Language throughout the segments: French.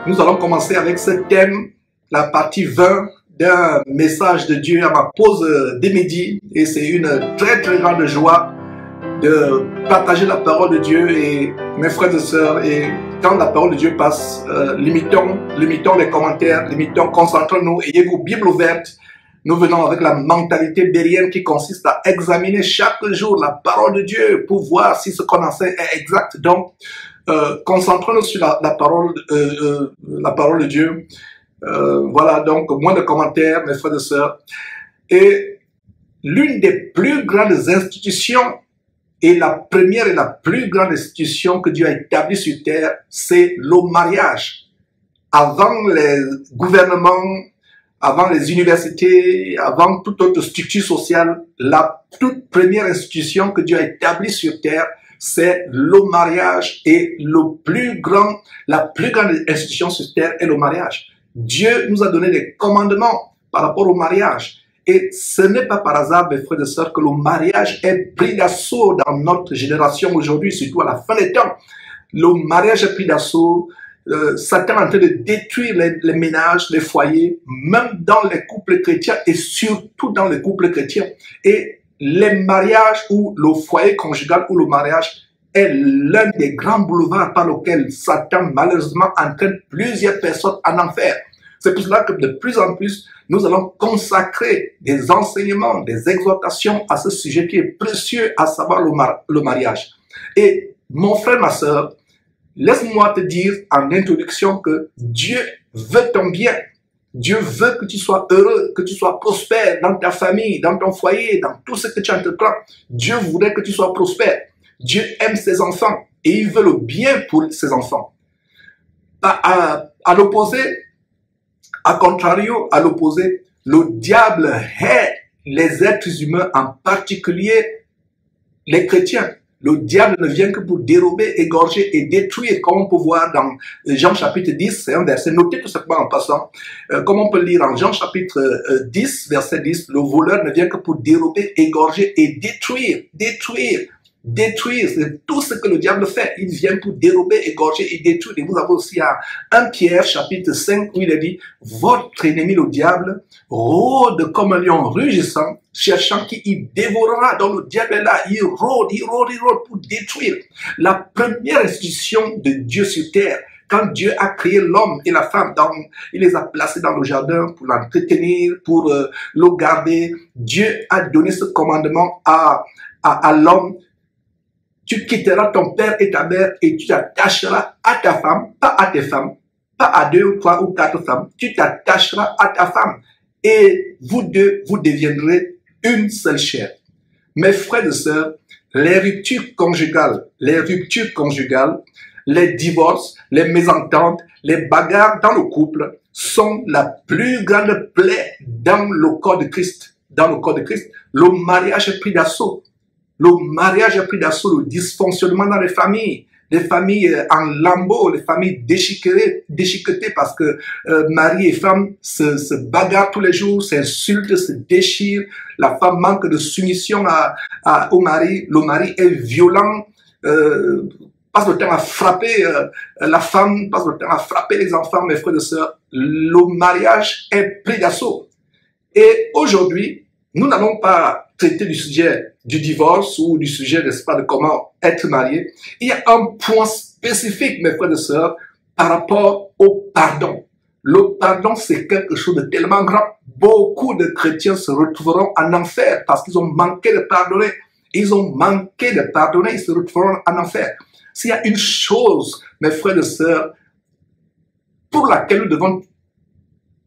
Nous allons commencer avec ce thème, la partie 20 d'un message de Dieu à ma pause de midi. Et c'est une très grande joie de partager la parole de Dieu. Et mes frères et sœurs, et quand la parole de Dieu passe, limitons les commentaires, concentrons-nous, ayez vos Bibles ouvertes. Nous venons avec la mentalité bérienne qui consiste à examiner chaque jour la parole de Dieu pour voir si ce qu'on enseigne est exact. Donc, concentrons-nous sur la parole de Dieu. Voilà, donc moins de commentaires, mes frères et sœurs. Et l'une des plus grandes institutions, et la première et la plus grande institution que Dieu a établie sur terre, c'est le mariage. Avant les gouvernements, avant les universités, avant toute autre structure sociale, la toute première institution que Dieu a établie sur terre, c'est le mariage. Et la plus grande institution sur terre est le mariage. Dieu nous a donné des commandements par rapport au mariage. Et ce n'est pas par hasard, mes frères et sœurs, que le mariage est pris d'assaut dans notre génération aujourd'hui, surtout à la fin des temps. Le mariage est pris d'assaut. Satan est en train de détruire les ménages, les foyers, même dans les couples chrétiens et surtout dans les couples chrétiens. Et les mariages ou le foyer conjugal ou le mariage est l'un des grands boulevards par lequel Satan malheureusement entraîne plusieurs personnes en enfer. C'est pour cela que de plus en plus, nous allons consacrer des enseignements, des exhortations à ce sujet qui est précieux, à savoir le mariage. Et mon frère, ma soeur, laisse-moi te dire en introduction que Dieu veut ton bien. Dieu veut que tu sois heureux, que tu sois prospère dans ta famille, dans ton foyer, dans tout ce que tu entreprends. Dieu voudrait que tu sois prospère. Dieu aime ses enfants et il veut le bien pour ses enfants. À l'opposé, à contrario, à l'opposé, le diable hait les êtres humains, en particulier les chrétiens. Le diable ne vient que pour dérober, égorger et détruire, comme on peut voir dans Jean chapitre 10, c'est un verset, notez tout simplement en passant, comme on peut lire en Jean chapitre 10, verset 10, le voleur ne vient que pour dérober, égorger et détruire, c'est tout ce que le diable fait. Il vient pour dérober, égorger et détruire. Et vous avez aussi 1 Pierre chapitre 5 où il est dit, votre ennemi le diable rôde comme un lion rugissant, cherchant qui il dévorera. Donc le diable est là, il rôde pour détruire. La première institution de Dieu sur terre, quand Dieu a créé l'homme et la femme, il les a placés dans le jardin pour l'entretenir, pour le garder. Dieu a donné ce commandement à l'homme. Tu quitteras ton père et ta mère et tu t'attacheras à ta femme, pas à tes femmes, pas à 2 ou 3 ou 4 femmes. Tu t'attacheras à ta femme et vous deux, vous deviendrez une seule chair. Mes frères et sœurs, les ruptures conjugales, les divorces, les mésententes, les bagarres dans le couple sont la plus grande plaie dans le corps de Christ. Dans le corps de Christ, le mariage est pris d'assaut. Le mariage a pris d'assaut, le dysfonctionnement dans les familles en lambeaux, les familles déchiquetées parce que mari et femme se bagarrent tous les jours, s'insultent, se déchirent. La femme manque de soumission au mari, le mari est violent, passe le temps à frapper la femme, passe le temps à frapper les enfants, mes frères et sœurs. Le mariage est pris d'assaut. Et aujourd'hui, nous n'allons pas traiter du sujet du divorce ou du sujet, n'est-ce pas, de comment être marié. Il y a un point spécifique, mes frères et sœurs, par rapport au pardon. Le pardon, c'est quelque chose de tellement grand. Beaucoup de chrétiens se retrouveront en enfer parce qu'ils ont manqué de pardonner. Ils se retrouveront en enfer. S'il y a une chose, mes frères et sœurs, pour laquelle nous devons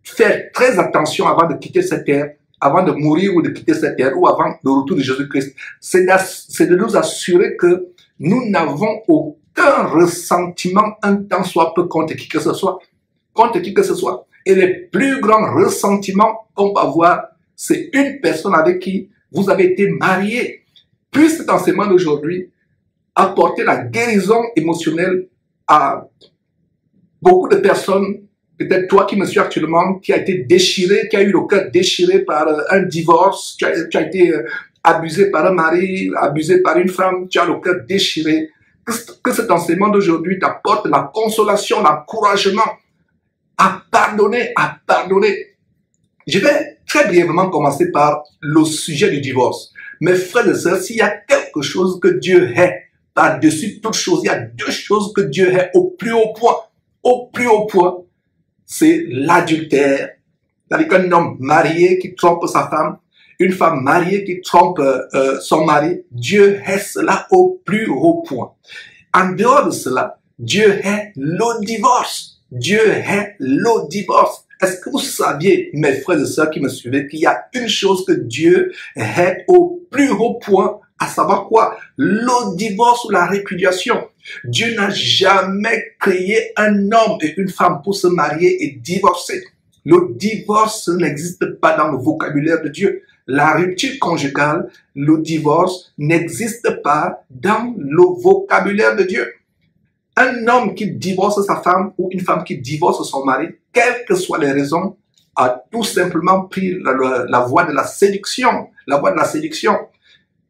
faire très attention avant de quitter cette terre, avant de mourir ou de quitter cette terre, ou avant le retour de Jésus-Christ, c'est de nous assurer que nous n'avons aucun ressentiment un tant soit peu contre qui que ce soit. Et les plus grands ressentiments qu'on va avoir, c'est une personne avec qui vous avez été marié. Puis cet enseignement d'aujourd'hui apporter la guérison émotionnelle à beaucoup de personnes. Peut-être toi qui me suis actuellement, qui a été déchiré, qui a eu le cœur déchiré par un divorce, tu as été abusé par un mari, abusé par une femme, tu as le cœur déchiré. Que cet enseignement d'aujourd'hui t'apporte la consolation, l'encouragement à pardonner, à pardonner. Je vais très brièvement commencer par le sujet du divorce. Mes frères et sœurs, s'il y a quelque chose que Dieu hait par-dessus toute chose, il y a deux choses que Dieu hait au plus haut point. Au plus haut point, c'est l'adultère. C'est-à-dire qu'un homme marié qui trompe sa femme, une femme mariée qui trompe son mari, Dieu hait cela au plus haut point. En dehors de cela, Dieu hait le divorce. Dieu hait le divorce. Est-ce que vous saviez, mes frères et sœurs qui me suivez, qu'il y a une chose que Dieu hait au plus haut point, à savoir quoi? Le divorce ou la répudiation. Dieu n'a jamais créé un homme et une femme pour se marier et divorcer. Le divorce n'existe pas dans le vocabulaire de Dieu. La rupture conjugale, le divorce n'existe pas dans le vocabulaire de Dieu. Un homme qui divorce sa femme ou une femme qui divorce son mari, quelles que soient les raisons, a tout simplement pris la voie de la séduction. La voie de la séduction.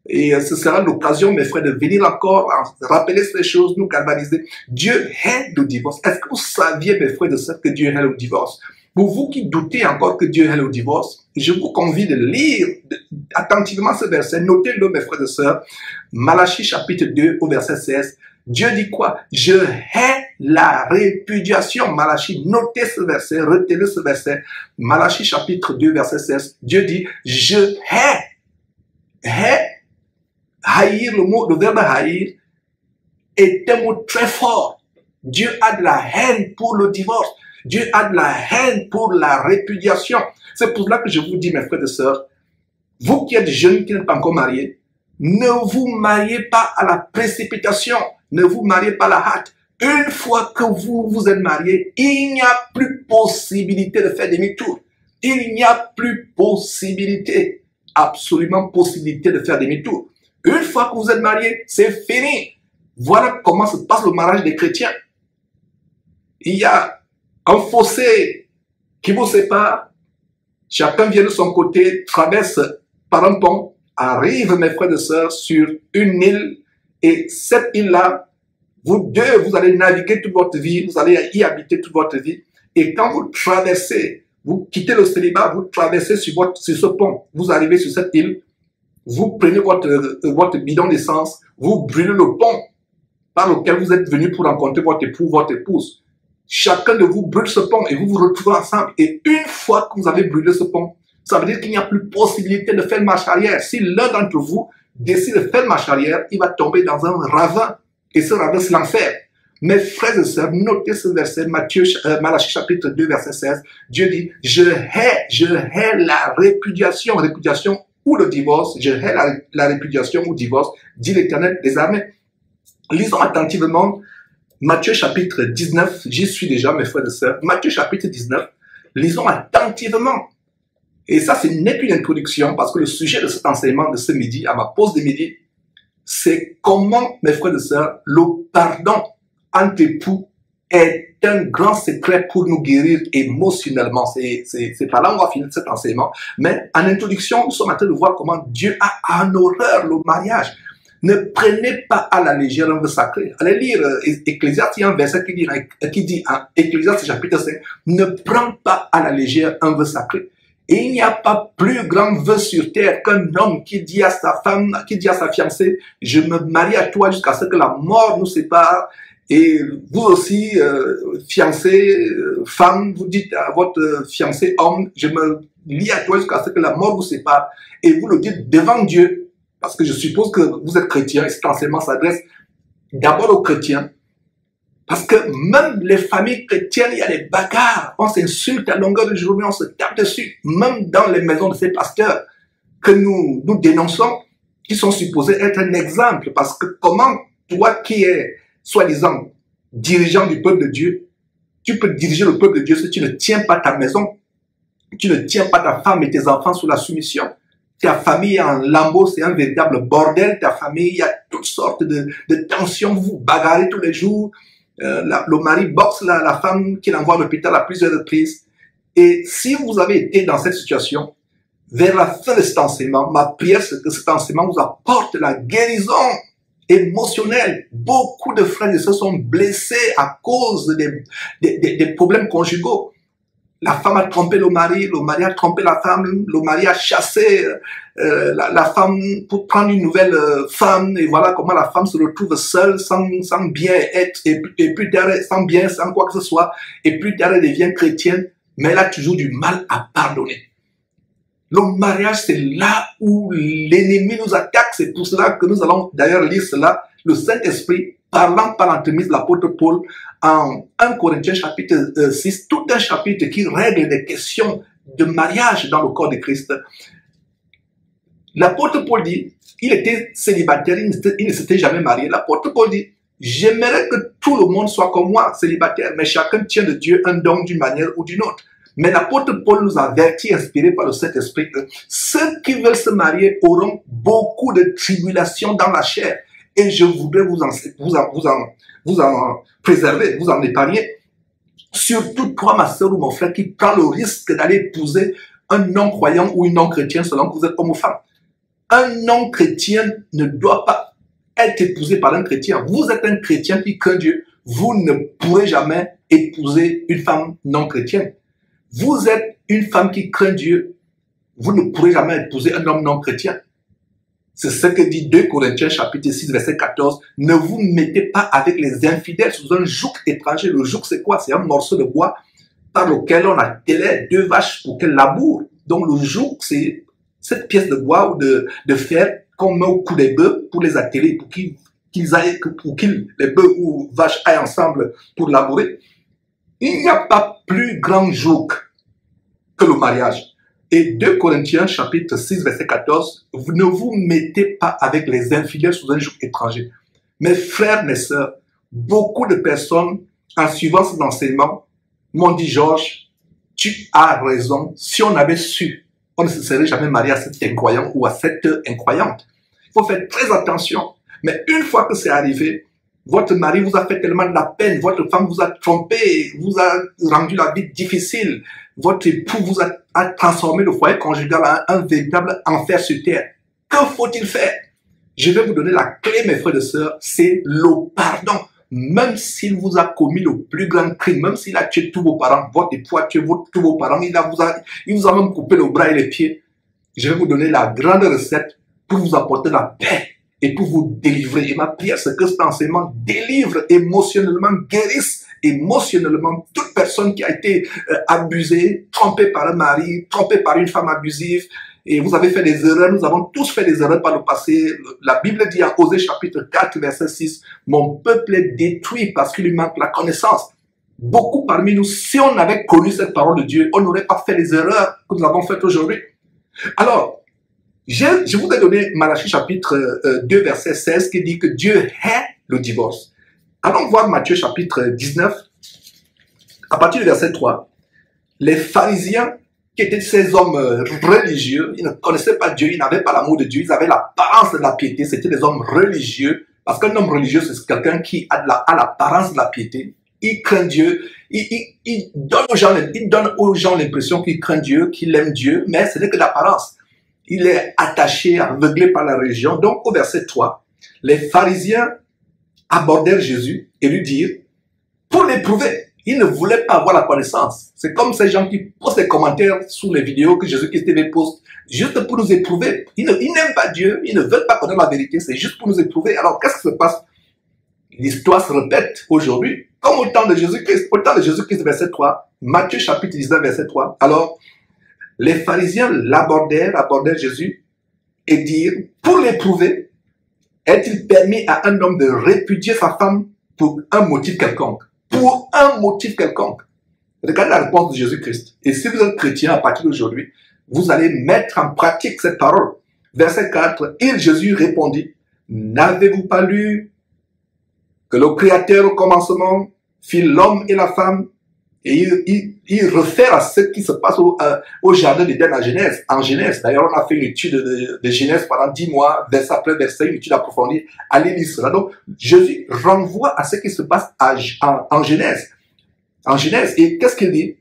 Et ce sera l'occasion, mes frères, de venir encore rappeler ces choses, nous galvaniser. Dieu hait le divorce. Est-ce que vous saviez, mes frères et sœurs, que Dieu hait le divorce? Pour vous qui doutez encore que Dieu hait le divorce, je vous convie de lire attentivement ce verset. Notez-le, mes frères et sœurs. Malachie chapitre 2 au verset 16. Dieu dit quoi? Je hais la répudiation. Malachie, notez ce verset, retenez ce verset. Malachie chapitre 2 verset 16. Dieu dit, je hais. Hais, haïr, le verbe haïr est un mot très fort. Dieu a de la haine pour le divorce. Dieu a de la haine pour la répudiation. C'est pour cela que je vous dis, mes frères et sœurs, vous qui êtes jeunes, qui n'êtes pas encore mariés, ne vous mariez pas à la précipitation. Ne vous mariez pas à la hâte. Une fois que vous vous êtes mariés, il n'y a plus possibilité de faire demi-tour. Il n'y a plus possibilité, absolument possibilité de faire demi-tour. Une fois que vous êtes mariés, c'est fini. Voilà comment se passe le mariage des chrétiens. Il y a un fossé qui vous sépare. Chacun vient de son côté, traverse par un pont, arrive, mes frères et sœurs, sur une île. Et cette île-là, vous deux, vous allez naviguer toute votre vie, vous allez y habiter toute votre vie. Et quand vous traversez, vous quittez le célibat, vous traversez sur ce pont, vous arrivez sur cette île, vous prenez votre bidon d'essence, vous brûlez le pont par lequel vous êtes venu pour rencontrer votre époux, votre épouse. Chacun de vous brûle ce pont et vous vous retrouvez ensemble. Et une fois que vous avez brûlé ce pont, ça veut dire qu'il n'y a plus possibilité de faire marche arrière. Si l'un d'entre vous décide de faire marche arrière, il va tomber dans un ravin. Et ce ravin, c'est l'enfer. Mes frères et sœurs, notez ce verset, Malachie chapitre 2, verset 16. Dieu dit, je hais la répudiation ou le divorce. Je hais la répudiation ou divorce, dit l'Éternel des armées. Lisons attentivement Matthieu chapitre 19. J'y suis déjà, mes frères et sœurs. Matthieu chapitre 19. Lisons attentivement. Et ça, ce n'est qu'une introduction parce que le sujet de cet enseignement de ce midi, à ma pause de midi, c'est comment, mes frères et sœurs, le pardon entre époux est un grand secret pour nous guérir émotionnellement. C'est par là qu'on va finir cet enseignement. Mais en introduction, nous sommes en train de voir comment Dieu a en horreur le mariage. Ne prenez pas à la légère un vœu sacré. Allez lire Ecclésiaste, il y a un verset qui dit en Ecclésiaste chapitre 5, ne prends pas à la légère un vœu sacré. Et il n'y a pas plus grand vœu sur terre qu'un homme qui dit à sa femme, qui dit à sa fiancée, je me marie à toi jusqu'à ce que la mort nous sépare. Et vous aussi, fiancé, femme, vous dites à votre fiancé homme, je me lie à toi jusqu'à ce que la mort vous sépare. Et vous le dites devant Dieu, parce que je suppose que vous êtes chrétien et cet enseignement s'adresse d'abord aux chrétiens. Parce que même les familles chrétiennes, il y a des bagarres. On s'insulte à longueur de journée, on se tape dessus. Même dans les maisons de ces pasteurs que nous dénonçons, qui sont supposés être un exemple. Parce que comment toi qui es, soi-disant, dirigeant du peuple de Dieu, tu peux diriger le peuple de Dieu si tu ne tiens pas ta maison, tu ne tiens pas ta femme et tes enfants sous la soumission. Ta famille est en lambeaux, c'est un véritable bordel. Ta famille, il y a toutes sortes de tensions, vous vous bagarrez tous les jours. Le mari boxe la femme qu'il envoie à l'hôpital à plusieurs reprises. Et si vous avez été dans cette situation, vers la fin de cet enseignement, ma prière c'est que cet enseignement vous apporte la guérison émotionnelle. Beaucoup de frères et sœurs sont blessés à cause des problèmes conjugaux. la femme a trompé le mari a trompé la femme, le mari a chassé la femme pour prendre une nouvelle femme, et voilà comment la femme se retrouve seule, sans bien être, et plus tard, sans bien, sans quoi que ce soit, et plus tard elle devient chrétienne, mais elle a toujours du mal à pardonner. Le mariage, c'est là où l'ennemi nous attaque, c'est pour cela que nous allons d'ailleurs lire cela, le Saint-Esprit, parlant par l'entremise de l'apôtre Paul, en 1 Corinthiens chapitre 6, tout un chapitre qui règle des questions de mariage dans le corps de Christ. L'apôtre Paul dit, il était célibataire, il ne s'était jamais marié. L'apôtre Paul dit, j'aimerais que tout le monde soit comme moi, célibataire, mais chacun tient de Dieu un don d'une manière ou d'une autre. Mais l'apôtre Paul nous avertit, inspiré par le Saint-Esprit, que ceux qui veulent se marier auront beaucoup de tribulations dans la chair. Et je voudrais vous en préserver, vous en épargner. Surtout toi, ma soeur ou mon frère, qui prend le risque d'aller épouser un non-croyant ou une non-chrétienne selon que vous êtes homme ou femme. Un non-chrétien ne doit pas être épousé par un chrétien. Vous êtes un chrétien qui craint Dieu. Vous ne pourrez jamais épouser une femme non-chrétienne. Vous êtes une femme qui craint Dieu. Vous ne pourrez jamais épouser un homme non-chrétien. C'est ce que dit 2 Corinthiens chapitre 6 verset 14. Ne vous mettez pas avec les infidèles sous un joug étranger. Le joug c'est quoi? C'est un morceau de bois par lequel on attelait 2 vaches pour qu'elles labourent. Donc le joug c'est cette pièce de bois ou de fer qu'on met au cou des bœufs pour les atteler, pour qu'ils les bœufs ou vaches aillent ensemble pour labourer. Il n'y a pas plus grand joug que le mariage. Et 2 Corinthiens chapitre 6 verset 14, ne vous mettez pas avec les infidèles sous un joug étranger. Mes frères, mes sœurs, beaucoup de personnes, en suivant cet enseignement, m'ont dit, Georges, tu as raison. Si on avait su, on ne se serait jamais marié à cet incroyant ou à cette incroyante. Il faut faire très attention. Mais une fois que c'est arrivé, votre mari vous a fait tellement de la peine, votre femme vous a trompé, vous a rendu la vie difficile, votre époux vous a transformé le foyer conjugal en un véritable enfer sur terre. Que faut-il faire? Je vais vous donner la clé, mes frères et sœurs, c'est le pardon. Même s'il vous a commis le plus grand crime, même s'il a tué tous vos parents, votre époux a tué tous vos parents, il vous a même coupé le bras et les pieds, je vais vous donner la grande recette pour vous apporter la paix et pour vous délivrer. Et ma prière, c'est que cet enseignement délivre émotionnellement, guérisse émotionnellement toute personne qui a été abusée, trompée par un mari, trompée par une femme abusive. Et vous avez fait des erreurs, nous avons tous fait des erreurs par le passé. La Bible dit en Osée chapitre 4, verset 6, « Mon peuple est détruit parce qu'il lui manque la connaissance. » Beaucoup parmi nous, si on avait connu cette parole de Dieu, on n'aurait pas fait les erreurs que nous avons faites aujourd'hui. Alors, je vous ai donné Malachie chapitre 2, verset 16, qui dit que Dieu hait le divorce. Allons voir Matthieu chapitre 19, à partir du verset 3. Les pharisiens, qui étaient ces hommes religieux, ils ne connaissaient pas Dieu, ils n'avaient pas l'amour de Dieu, ils avaient l'apparence de la piété, c'était des hommes religieux, parce qu'un homme religieux, c'est quelqu'un qui a l'apparence de la piété, il craint Dieu, il donne aux gens l'impression qu'il craint Dieu, qu'il aime Dieu, mais ce n'est que l'apparence. Il est attaché, aveuglé par la religion. Donc au verset 3, les pharisiens abordèrent Jésus et lui dirent, pour l'éprouver, ils ne voulaient pas avoir la connaissance. C'est comme ces gens qui postent des commentaires sous les vidéos que Jésus-Christ TV poste, juste pour nous éprouver. Ils n'aiment pas Dieu, ils ne veulent pas connaître la vérité, c'est juste pour nous éprouver. Alors qu'est-ce qui se passe? L'histoire se répète aujourd'hui, comme au temps de Jésus-Christ. Au temps de Jésus-Christ, verset 3, Matthieu chapitre 19, verset 3. Alors, les pharisiens abordèrent Jésus et dirent, pour l'éprouver, est-il permis à un homme de répudier sa femme pour un motif quelconque? Pour un motif quelconque. Regardez la réponse de Jésus-Christ. Et si vous êtes chrétien à partir d'aujourd'hui, vous allez mettre en pratique cette parole. Verset 4, Jésus répondit, n'avez-vous pas lu que le Créateur au commencement fit l'homme et la femme? Et il réfère à ce qui se passe au jardin d'Éden en Genèse. D'ailleurs, on a fait une étude de Genèse pendant 10 mois, verset après verset, une étude approfondie. Allez lire cela. Donc, Jésus renvoie à ce qui se passe en Genèse. En Genèse, et qu'est-ce qu'il dit?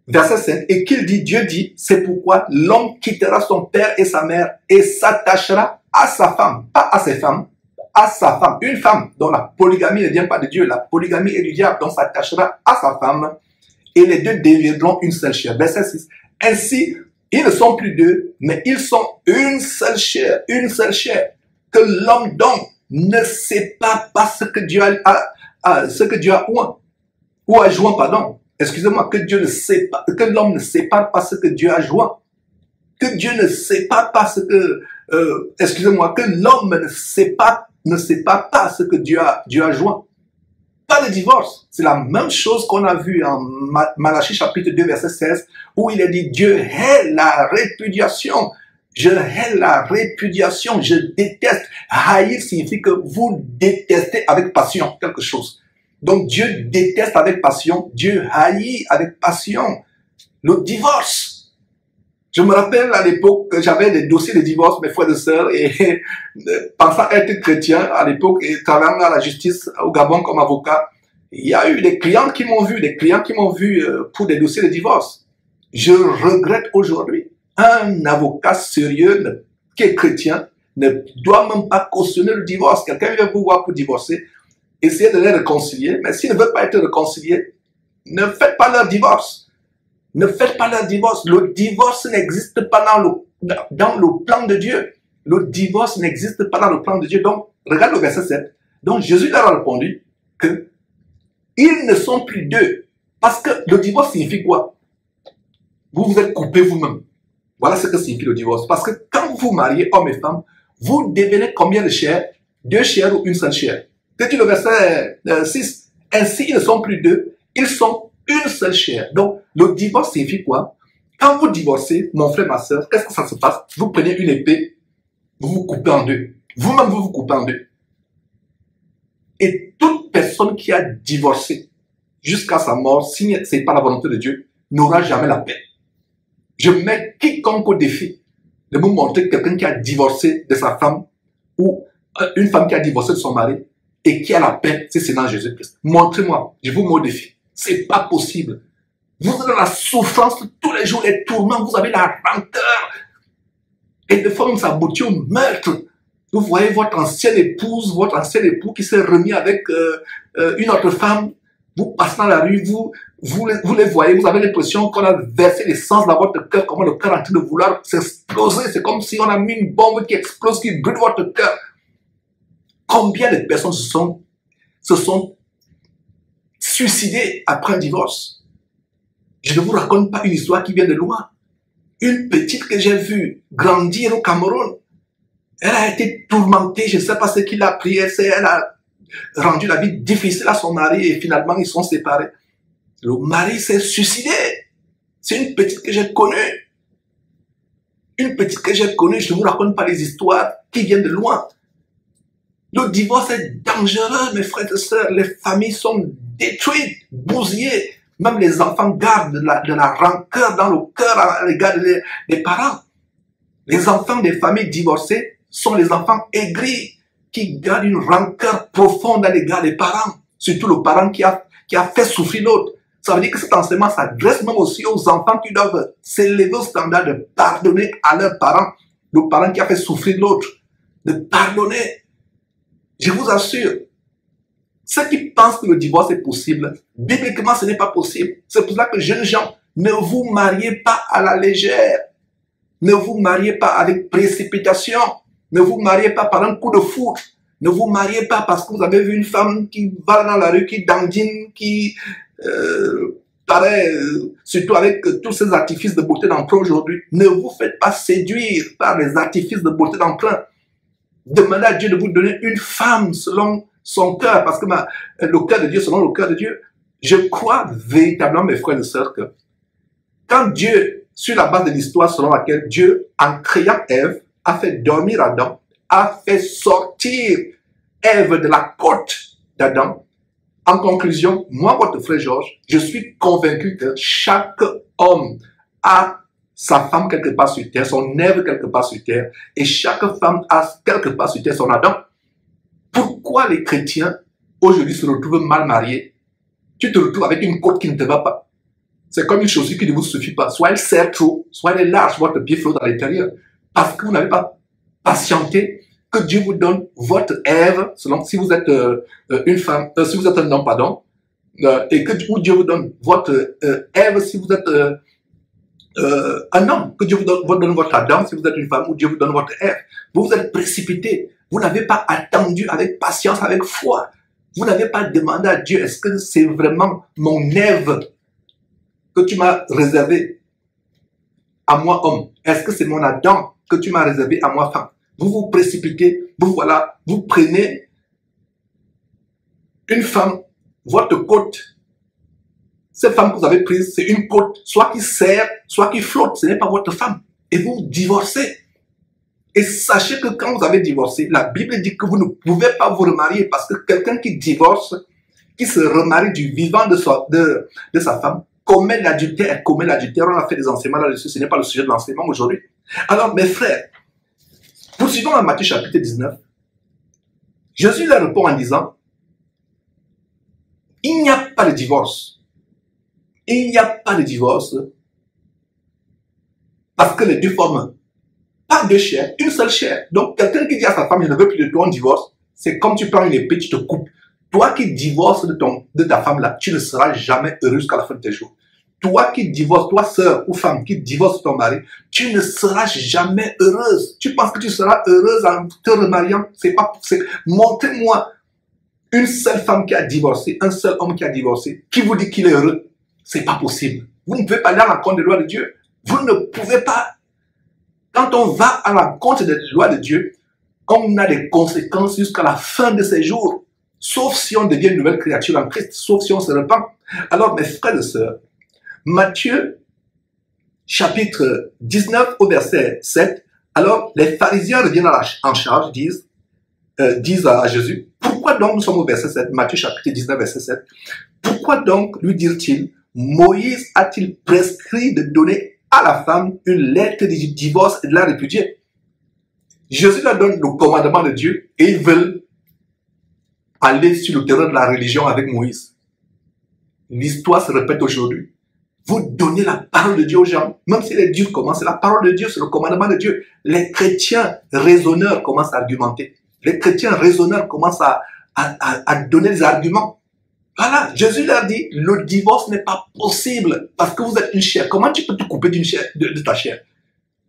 Verset 5, et qu'il dit, Dieu dit, c'est pourquoi l'homme quittera son père et sa mère et s'attachera à sa femme, pas à ses femmes, à sa femme, une femme dont la polygamie ne vient pas de Dieu, la polygamie est du diable, donc s'attachera à sa femme, et les deux deviendront une seule chair. Verset 6. Ainsi, ils ne sont plus deux, mais ils sont une seule chair, que l'homme donc ne sépare pas ce que Dieu a oint, ou a joint, pardon. Excusez-moi, que l'homme ne sépare pas ce que Dieu a joint. Que Dieu ne sépare pas ce que, excusez-moi, que l'homme ne sépare pas ce que Dieu a joint. Pas de divorce. C'est la même chose qu'on a vu en Malachie chapitre 2 verset 16 où il est dit Dieu hait la répudiation. Je hais la répudiation, je déteste. Haïr signifie que vous détestez avec passion quelque chose. Donc Dieu déteste avec passion, Dieu haït avec passion le divorce. Je me rappelle à l'époque que j'avais des dossiers de divorce, mes frères et sœurs, et pensant être chrétien à l'époque et travaillant à la justice au Gabon comme avocat, il y a eu des clients qui m'ont vu pour des dossiers de divorce. Je regrette aujourd'hui, un avocat sérieux qui est chrétien ne doit même pas cautionner le divorce. Quelqu'un vient vous voir pour divorcer, essayez de les réconcilier, mais s'ils ne veulent pas être réconciliés, ne faites pas leur divorce. Ne faites pas leur divorce. Le divorce n'existe pas dans le plan de Dieu. Le divorce n'existe pas dans le plan de Dieu. Donc, regarde le verset 7. Donc, Jésus leur a répondu que ils ne sont plus deux. Parce que le divorce signifie quoi? Vous vous êtes coupés vous-même. Voilà ce que signifie le divorce. Parce que quand vous vous mariez, homme et femme, vous devenez combien de chairs? Deux chairs ou une seule chair? C'est le verset 6. Ainsi, ils ne sont plus deux. Ils sont une seule chair. Donc, le divorce signifie quoi? Quand vous divorcez, mon frère, ma soeur, qu'est-ce que ça se passe? Vous prenez une épée, vous vous coupez en deux. Vous-même, vous vous coupez en deux. Et toute personne qui a divorcé jusqu'à sa mort, si ce n'est pas la volonté de Dieu, n'aura jamais la paix. Je mets quiconque au défi de vous montrer quelqu'un qui a divorcé de sa femme ou une femme qui a divorcé de son mari et qui a la paix, c'est dans Jésus-Christ. Montrez-moi, je vous mets au défi. C'est pas possible. Vous êtes dans la souffrance tous les jours, les tourments, vous avez la rancœur. Et des fois, ça aboutit au meurtre. Vous voyez votre ancienne épouse, votre ancien époux qui s'est remis avec une autre femme. Vous passez dans la rue, vous les voyez, vous avez l'impression qu'on a versé l'essence dans votre cœur, comment le cœur est en train de vouloir s'exploser. C'est comme si on a mis une bombe qui explose, qui brûle votre cœur. Combien de personnes se sont suicidées après un divorce? Je ne vous raconte pas une histoire qui vient de loin. Une petite que j'ai vue grandir au Cameroun, elle a été tourmentée, je ne sais pas ce qu'il a pris, elle a rendu la vie difficile à son mari et finalement ils sont séparés. Le mari s'est suicidé. C'est une petite que j'ai connue. Une petite que j'ai connue, je ne vous raconte pas les histoires qui viennent de loin. Le divorce est dangereux, mes frères et sœurs. Les familles sont détruites, bousillées. Même les enfants gardent de la rancœur dans le cœur à l'égard des parents. Les enfants des familles divorcées sont les enfants aigris qui gardent une rancœur profonde à l'égard des parents. Surtout le parent qui a fait souffrir l'autre. Ça veut dire que cet enseignement s'adresse même aussi aux enfants qui doivent s'élever au standard de pardonner à leurs parents. Le parent qui a fait souffrir l'autre. De pardonner. Je vous assure, ceux qui pensent que le divorce est possible, bibliquement ce n'est pas possible. C'est pour ça que jeunes gens, ne vous mariez pas à la légère. Ne vous mariez pas avec précipitation. Ne vous mariez pas par un coup de foudre. Ne vous mariez pas parce que vous avez vu une femme qui va dans la rue, qui dandine, qui paraît, surtout avec tous ces artifices de beauté d'emprunt aujourd'hui. Ne vous faites pas séduire par les artifices de beauté d'emprunt. Demandez à Dieu de vous donner une femme selon son cœur, parce que le cœur de Dieu selon le cœur de Dieu. Je crois véritablement, mes frères et sœurs, que quand Dieu, sur la base de l'histoire selon laquelle Dieu, en créant Ève, a fait dormir Adam, a fait sortir Ève de la côte d'Adam. En conclusion, moi, votre frère Georges, je suis convaincu que chaque homme a sa femme quelque part sur terre, son Ève quelque part sur terre, et chaque femme a quelque part sur terre son Adam. Pourquoi les chrétiens aujourd'hui se retrouvent mal mariés? Tu te retrouves avec une côte qui ne te va pas. C'est comme une chaussure qui ne vous suffit pas. Soit elle serre trop, soit elle est large, votre pied flotte à l'intérieur. Parce que vous n'avez pas patienté que Dieu vous donne votre Ève, selon si vous êtes une femme, si vous êtes un homme, pardon, et que Dieu vous donne votre Ève si vous êtes un homme, que Dieu vous donne votre Adam si vous êtes une femme, ou Dieu vous donne votre Ève. Vous vous êtes précipité, vous n'avez pas attendu avec patience, avec foi. Vous n'avez pas demandé à Dieu, est-ce que c'est vraiment mon Ève que tu m'as réservé à moi homme? Est-ce que c'est mon Adam que tu m'as réservé à moi femme? Vous vous précipitez, vous prenez une femme, votre côte. Cette femme que vous avez prise, c'est une côte, soit qui sert, soit qui flotte, ce n'est pas votre femme. Et vous divorcez. Et sachez que quand vous avez divorcé, la Bible dit que vous ne pouvez pas vous remarier parce que quelqu'un qui divorce, qui se remarie du vivant de sa femme, commet l'adultère. On a fait des enseignements là-dessus, ce n'est pas le sujet de l'enseignement aujourd'hui. Alors mes frères, poursuivons dans Matthieu chapitre 19. Jésus leur répond en disant, il n'y a pas de divorce. Il n'y a pas de divorce parce que les deux forment pas deux chairs, une seule chair. Donc quelqu'un qui dit à sa femme, je ne veux plus de toi, on divorce, c'est comme tu prends une épée, tu te coupes. Toi qui divorces de ta femme là, tu ne seras jamais heureux jusqu'à la fin de tes jours. Toi qui divorces, toi sœur ou femme qui divorce de ton mari, tu ne seras jamais heureuse. Tu penses que tu seras heureuse en te remariant? C'est pas possible. Montrez-moi une seule femme qui a divorcé, un seul homme qui a divorcé, qui vous dit qu'il est heureux. C'est pas possible. Vous ne pouvez pas aller à l'encontre des lois de Dieu. Vous ne pouvez pas. Quand on va à l'encontre des lois de Dieu, on a des conséquences jusqu'à la fin de ses jours. Sauf si on devient une nouvelle créature en Christ, sauf si on se repent. Alors, mes frères et sœurs, Matthieu, chapitre 19 au verset 7, alors les pharisiens reviennent en charge, disent à Jésus, pourquoi donc, nous sommes au verset 7, Matthieu chapitre 19, verset 7, pourquoi donc, lui dirent-ils, Moïse a-t-il prescrit de donner à la femme une lettre de divorce et de la répudier? Jésus leur donne le commandement de Dieu et ils veulent aller sur le terrain de la religion avec Moïse. L'histoire se répète aujourd'hui. Vous donnez la parole de Dieu aux gens, même si les dieux commencent, c'est la parole de Dieu, c'est le commandement de Dieu. Les chrétiens raisonneurs commencent à argumenter. Les chrétiens raisonneurs commencent à donner des arguments. Voilà, Jésus leur dit, le divorce n'est pas possible parce que vous êtes une chair. Comment tu peux te couper d'une chair, de ta chair?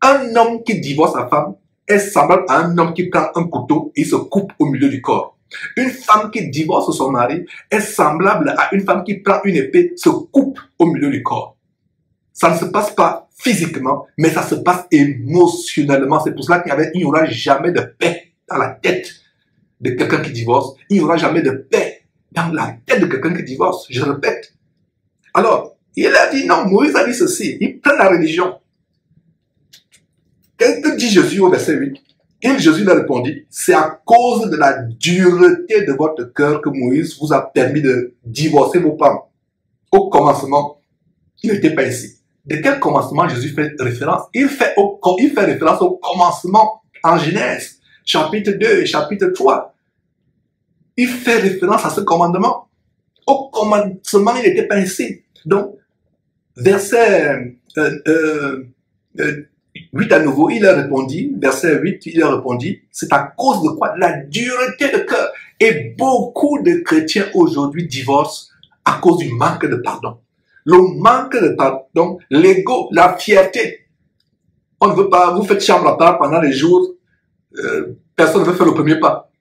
Un homme qui divorce sa femme est semblable à un homme qui prend un couteau et il se coupe au milieu du corps. Une femme qui divorce son mari est semblable à une femme qui prend une épée, se coupe au milieu du corps. Ça ne se passe pas physiquement, mais ça se passe émotionnellement. C'est pour cela qu'il n'y aura jamais de paix dans la tête de quelqu'un qui divorce. Il n'y aura jamais de paix dans la tête de quelqu'un qui divorce. Je répète. Alors, il a dit non, Moïse a dit ceci. Il prend la religion. Qu'est-ce que dit Jésus au verset 8? Et Jésus leur répondit, c'est à cause de la dureté de votre cœur que Moïse vous a permis de divorcer vos femmes. Au commencement, il n'était pas ici. De quel commencement Jésus fait référence? Il fait référence au commencement en Genèse, chapitre 2 et chapitre 3. Il fait référence à ce commandement. Au commencement, il n'était pas ici. Donc, verset 8 à nouveau, il a répondu, verset 8, il a répondu, c'est à cause de quoi? La dureté de cœur. Et beaucoup de chrétiens aujourd'hui divorcent à cause du manque de pardon. Le manque de pardon, l'ego, la fierté. On ne veut pas, vous faites chambre à part pendant les jours, personne ne veut faire le premier pas.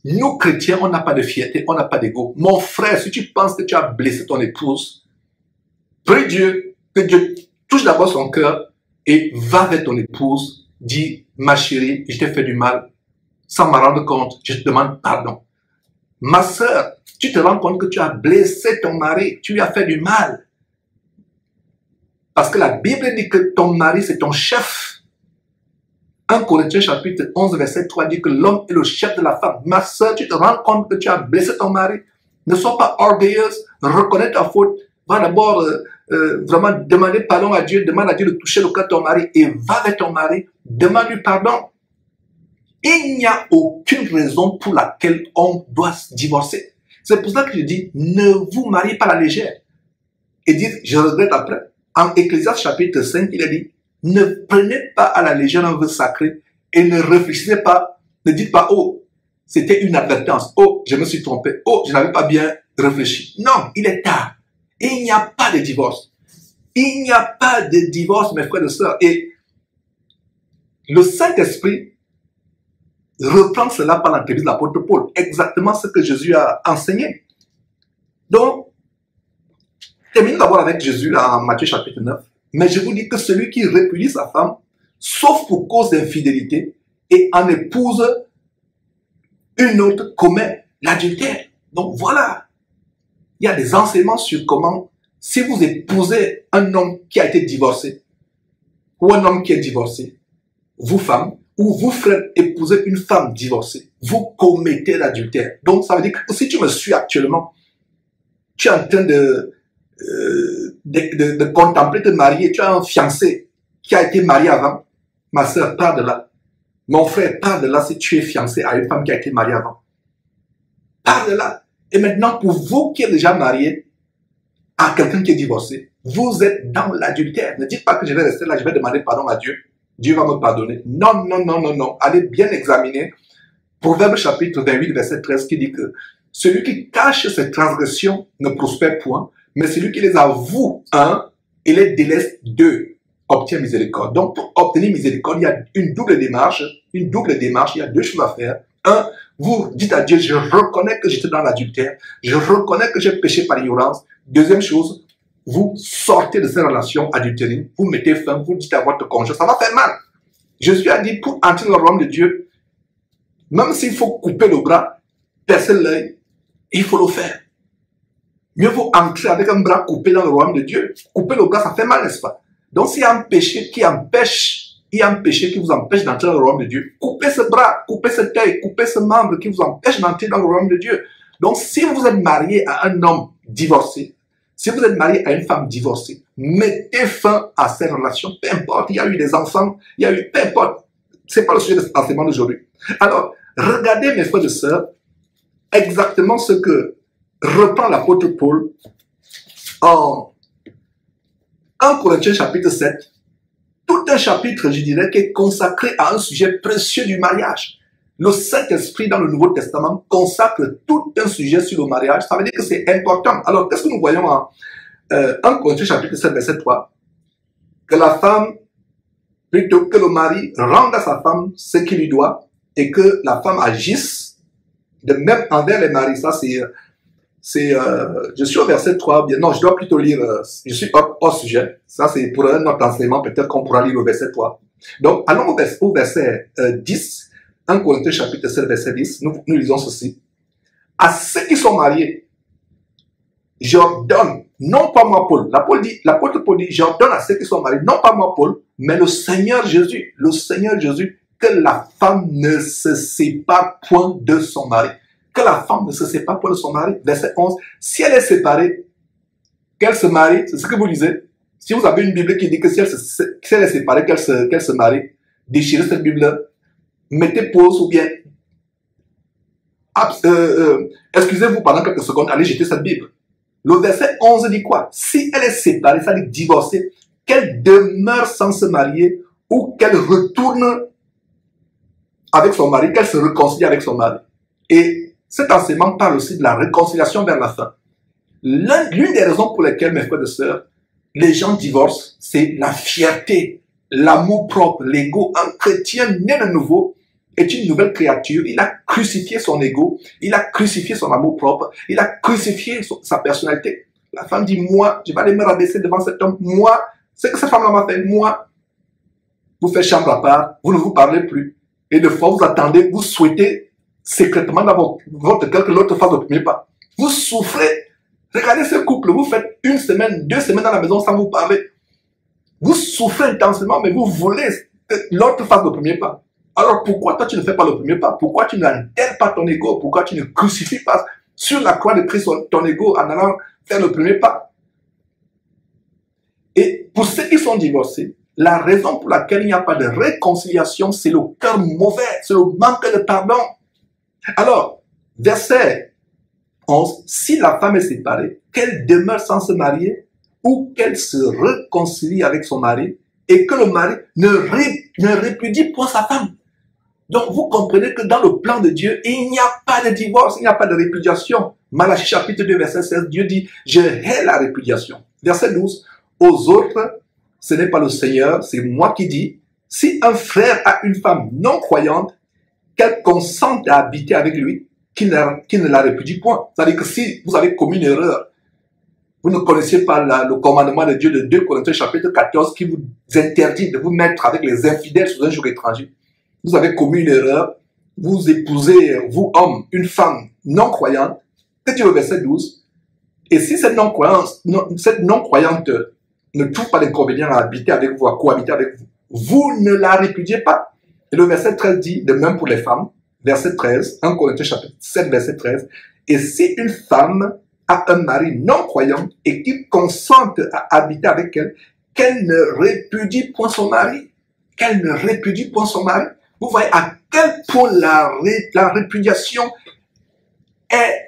Nous, chrétiens, on n'a pas de fierté, on n'a pas d'ego. Mon frère, si tu penses que tu as blessé ton épouse, prie Dieu, que Dieu touche d'abord son cœur et va vers ton épouse, dis, ma chérie, je t'ai fait du mal, sans m'en rendre compte, je te demande pardon. Ma sœur, tu te rends compte que tu as blessé ton mari, tu lui as fait du mal. Parce que la Bible dit que ton mari, c'est ton chef. 1 Corinthiens chapitre 11, verset 3 dit que l'homme est le chef de la femme. Ma soeur, tu te rends compte que tu as blessé ton mari. Ne sois pas orgueilleuse, reconnais ta faute. Va d'abord vraiment demander pardon à Dieu, demande à Dieu de toucher le cœur de ton mari et va vers ton mari, demande-lui pardon. Il n'y a aucune raison pour laquelle on doit se divorcer. C'est pour ça que je dis, ne vous mariez pas à la légère. Et dites, je regrette après. En Ecclésiaste chapitre 5, il a dit, ne prenez pas à la légère un vœu sacré et ne Ne dites pas, oh, c'était une advertence. Oh, je me suis trompé. Oh, je n'avais pas bien réfléchi. Non, il est tard. Et il n'y a pas de divorce. Il n'y a pas de divorce, mes frères et sœurs. Et le Saint-Esprit reprend cela par l'entremise de l'apôtre Paul. Exactement ce que Jésus a enseigné. Donc, terminons d'abord avec Jésus en Matthieu chapitre 9. Mais je vous dis que celui qui répudie sa femme, sauf pour cause d'infidélité, et en épouse une autre, commet l'adultère. Donc voilà, il y a des enseignements sur comment, si vous épousez un homme qui a été divorcé, ou un homme qui est divorcé, vous femmes, ou vous frères épousez une femme divorcée, vous commettez l'adultère. Donc ça veut dire que si tu me suis actuellement, tu es en train de contempler te marier, tu as un fiancé qui a été marié avant, ma soeur, pars de là. Mon frère, pars de là si tu es fiancé à une femme qui a été mariée avant. Pars de là. Et maintenant, pour vous qui êtes déjà marié à quelqu'un qui est divorcé, vous êtes dans l'adultère. Ne dites pas que je vais rester là, je vais demander pardon à Dieu. Dieu va me pardonner. Non, non, non, non, non. Allez bien examiner Proverbe chapitre 28, verset 13 qui dit que celui qui cache ses transgressions ne prospère point, mais celui qui les avoue, et les délaisse, obtient miséricorde. Donc, pour obtenir miséricorde, il y a une double démarche. Il y a deux choses à faire. Vous dites à Dieu, je reconnais que j'étais dans l'adultère. Je reconnais que j'ai péché par ignorance. Deuxième chose, vous sortez de ces relations adultérines. Vous mettez fin, vous dites à votre conjoint, ça va faire mal. Jésus a dit, pour entrer dans le royaume de Dieu, même s'il faut couper le bras, percer l'œil, il faut le faire. Mieux vaut entrer avec un bras coupé dans le royaume de Dieu. Couper le bras, ça fait mal, n'est-ce pas? Donc, s'il y a un péché qui vous empêche d'entrer dans le royaume de Dieu, coupez ce bras, coupez cet œil, coupez ce membre qui vous empêche d'entrer dans le royaume de Dieu. Donc, si vous êtes marié à un homme divorcé, si vous êtes marié à une femme divorcée, mettez fin à ces relations. Peu importe, il y a eu des enfants, peu importe. C'est pas le sujet de l'enseignement d'aujourd'hui. Alors, regardez mes frères et sœurs, exactement ce que reprend l'apôtre Paul en 1 Corinthiens chapitre 7, tout un chapitre, je dirais, qui est consacré à un sujet précieux du mariage. Le Saint-Esprit, dans le Nouveau Testament, consacre tout un sujet sur le mariage. Ça veut dire que c'est important. Alors, qu'est-ce que nous voyons en 1 Corinthiens chapitre 7, verset 3? Que la femme, plutôt que le mari, rende à sa femme ce qu'il lui doit et que la femme agisse de même envers les maris. Ça, je suis au verset 3, non, je dois plutôt lire, je suis hors sujet. Ça, c'est pour un autre enseignement, peut-être qu'on pourra lire le verset 3. Donc, allons au verset 10, 1 Corinthiens chapitre 7, verset 10, nous lisons ceci. À ceux qui sont mariés, j'ordonne, non pas moi Paul, l'apôtre Paul dit, j'ordonne à ceux qui sont mariés, non pas moi Paul, mais le Seigneur Jésus, que la femme ne se sépare point de son mari. Que la femme ne se sépare point de son mari. Verset 11. Si elle est séparée, qu'elle se marie, c'est ce que vous lisez. Si vous avez une Bible qui dit que si elle est séparée, qu'elle se marie, déchirez cette Bible, mettez pause ou bien excusez-vous pendant quelques secondes, allez jeter cette Bible. Le verset 11 dit quoi? Si elle est séparée, ça dit divorcée, qu'elle demeure sans se marier ou qu'elle retourne avec son mari, qu'elle se réconcilie avec son mari. Et cet enseignement parle aussi de la réconciliation vers la fin. L'une des raisons pour lesquelles, mes frères et sœurs, les gens divorcent, c'est la fierté, l'amour propre, l'ego. Un chrétien né de nouveau est une nouvelle créature. Il a crucifié son ego, il a crucifié son amour propre, il a crucifié sa personnalité. La femme dit, moi, je vais aller me rabaisser devant cet homme. Moi, c'est que cette femme-là m'a fait. Moi, vous faites chambre à part, vous ne vous parlez plus. Et de fois, vous attendez, vous souhaitez secrètement dans votre cœur que l'autre fasse le premier pas. Vous souffrez. Regardez ce couple, vous faites 1 semaine, 2 semaines dans la maison sans vous parler. Vous souffrez intensément, mais vous voulez que l'autre fasse le premier pas. Alors pourquoi toi tu ne fais pas le premier pas? Pourquoi tu n'enterres pas ton ego? Pourquoi tu ne crucifies pas sur la croix de Christ ton ego en allant faire le premier pas? Et pour ceux qui sont divorcés, la raison pour laquelle il n'y a pas de réconciliation, c'est le cœur mauvais, c'est le manque de pardon. Alors, verset 11, si la femme est séparée, qu'elle demeure sans se marier ou qu'elle se réconcilie avec son mari et que le mari ne répudie point sa femme. Donc, vous comprenez que dans le plan de Dieu, il n'y a pas de divorce, il n'y a pas de répudiation. Malachie chapitre 2, verset 16, Dieu dit, je hais la répudiation. Verset 12, aux autres, ce n'est pas le Seigneur, c'est moi qui dis, si un frère a une femme non croyante, qu'elle consente à habiter avec lui, qu'il ne la répudie point. C'est-à-dire que si vous avez commis une erreur, vous ne connaissiez pas le commandement de Dieu de 2 Corinthiens chapitre 14 qui vous interdit de vous mettre avec les infidèles sous un joug étranger. Vous avez commis une erreur, vous épousez, vous homme, une femme non croyante, que dit le verset 12, et si cette non-croyante ne trouve pas d'inconvénient à habiter avec vous, à cohabiter avec vous, vous ne la répudiez pas. Et le verset 13 dit, de même pour les femmes, verset 13, 1 Corinthiens chapitre 7, verset 13, et si une femme a un mari non croyant et qu'il consente à habiter avec elle, qu'elle ne répudie point son mari. Qu'elle ne répudie point son mari. Vous voyez à quel point la répudiation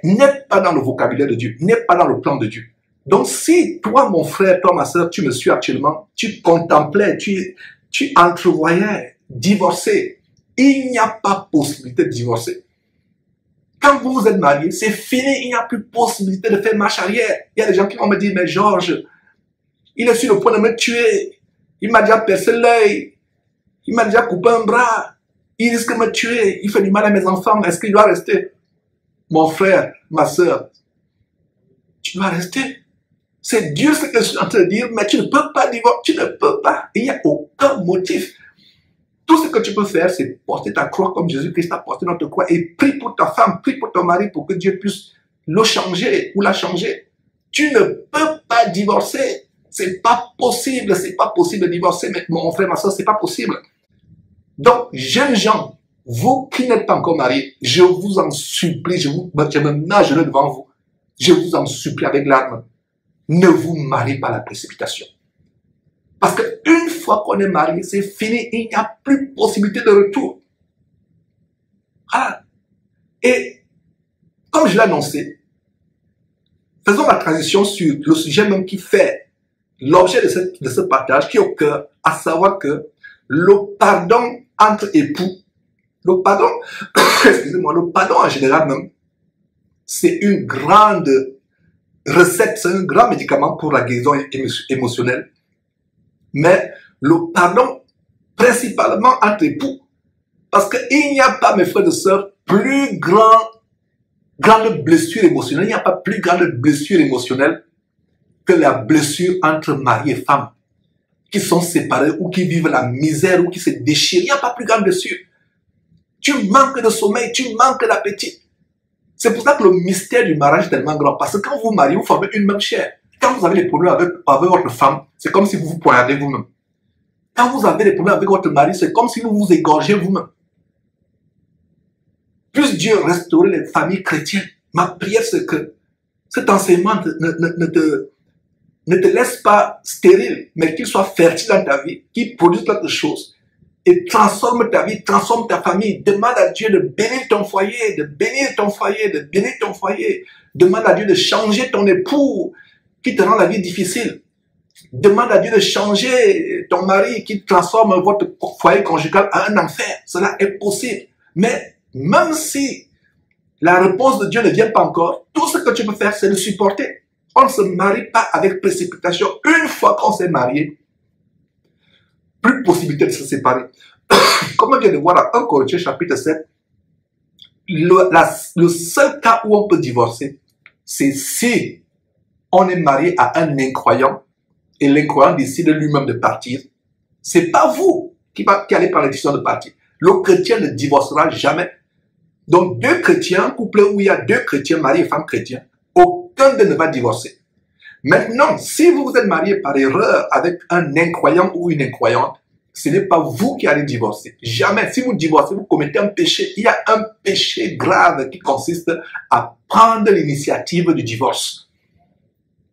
n'est pas dans le vocabulaire de Dieu, n'est pas dans le plan de Dieu. Donc si toi, mon frère, toi, ma soeur, tu me suis actuellement, tu contemplais, tu entrevoyais divorcer, il n'y a pas possibilité de divorcer. Quand vous vous êtes marié, c'est fini, il n'y a plus possibilité de faire marche arrière. Il y a des gens qui vont me dire, mais Georges, il est sur le point de me tuer, il m'a déjà percé l'œil, il m'a déjà coupé un bras, il risque de me tuer, il fait du mal à mes enfants, est-ce qu'il doit rester? Mon frère, ma soeur, tu dois rester. C'est Dieu ce que je suis en train de dire, mais tu ne peux pas divorcer, tu ne peux pas. Il n'y a aucun motif. Tout ce que tu peux faire, c'est porter ta croix comme Jésus-Christ a porté notre croix et prie pour ta femme, prie pour ton mari pour que Dieu puisse le changer ou la changer. Tu ne peux pas divorcer. C'est pas possible de divorcer, mais mon frère, ma soeur, c'est pas possible. Donc, jeunes gens, vous qui n'êtes pas encore mariés, je vous en supplie, je me mets à genoux devant vous, je vous en supplie avec larmes, ne vous mariez pas à la précipitation. Parce qu'une fois qu'on est marié, c'est fini, il n'y a plus possibilité de retour. Voilà. Et, comme je l'ai annoncé, faisons la transition sur le sujet même qui fait l'objet de ce partage, qui est au cœur, à savoir que le pardon entre époux, le pardon, excusez-moi, le pardon en général même, c'est une grande recette, c'est un grand médicament pour la guérison émotionnelle. Mais le pardon, principalement entre époux, parce qu'il n'y a pas, mes frères et sœurs, plus grande blessure émotionnelle, il n'y a pas plus grande blessure émotionnelle que la blessure entre mari et femme, qui sont séparés ou qui vivent la misère ou qui se déchirent. Il n'y a pas plus grande blessure. Tu manques de sommeil, tu manques d'appétit. C'est pour ça que le mystère du mariage est tellement grand, parce que quand vous vous mariez, vous formez une même chair. Quand vous avez des problèmes avec votre femme, c'est comme si vous vous poignardez vous-même. Quand vous avez des problèmes avec votre mari, c'est comme si vous vous égorgez vous-même. Puisse Dieu restaurer les familles chrétiennes. Ma prière, c'est que cet enseignement ne te laisse pas stérile, mais qu'il soit fertile dans ta vie, qu'il produise quelque chose et transforme ta vie, transforme ta famille. Demande à Dieu de bénir ton foyer, de bénir ton foyer, de bénir ton foyer. Demande à Dieu de changer ton époux qui te rend la vie difficile. Demande à Dieu de changer ton mari qui transforme votre foyer conjugal en un enfer. Cela est possible. Mais même si la réponse de Dieu ne vient pas encore, tout ce que tu peux faire, c'est de supporter. On ne se marie pas avec précipitation. Une fois qu'on s'est marié, plus de possibilité de se séparer. Comme on vient de voir dans 1 Corinthiens chapitre 7, le seul cas où on peut divorcer, c'est si on est marié à un incroyant et l'incroyant décide lui-même de partir. C'est pas vous qui allez prendre la décision de partir. Le chrétien ne divorcera jamais. Donc, deux chrétiens, couple où il y a deux chrétiens, mari et femme chrétiens, aucun d'eux ne va divorcer. Maintenant, si vous vous êtes marié par erreur avec un incroyant ou une incroyante, ce n'est pas vous qui allez divorcer. Jamais. Si vous divorcez, vous commettez un péché. Il y a un péché grave qui consiste à prendre l'initiative du divorce.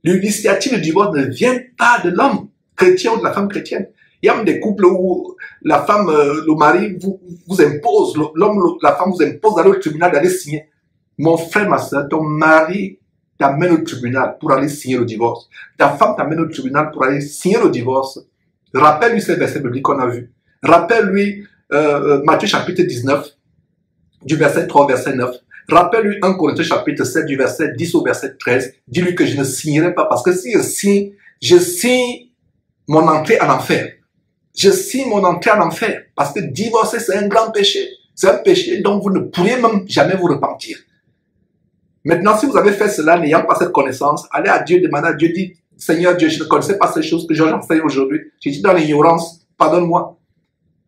L'initiative du divorce ne vient pas de l'homme chrétien ou de la femme chrétienne. Il y a même des couples où la femme, le mari vous impose, l'homme, la femme vous impose d'aller au tribunal, d'aller signer. Mon frère, ma soeur, ton mari t'amène au tribunal pour aller signer le divorce. Ta femme t'amène au tribunal pour aller signer le divorce. Rappelle-lui ces versets bibliques qu'on a vus. Rappelle-lui Matthieu chapitre 19, du verset 3 au verset 9. Rappelle-lui 1 Corinthiens chapitre 7, du verset 10 au verset 13. Dis-lui que je ne signerai pas, parce que si je signe mon entrée en enfer. Je signe mon entrée en enfer, parce que divorcer, c'est un grand péché. C'est un péché dont vous ne pourriez même jamais vous repentir. Maintenant, si vous avez fait cela, n'ayant pas cette connaissance, allez à Dieu, demandez à Dieu, dites, Seigneur Dieu, je ne connaissais pas ces choses que j'enseigne aujourd'hui. J'étais dans l'ignorance, pardonne-moi.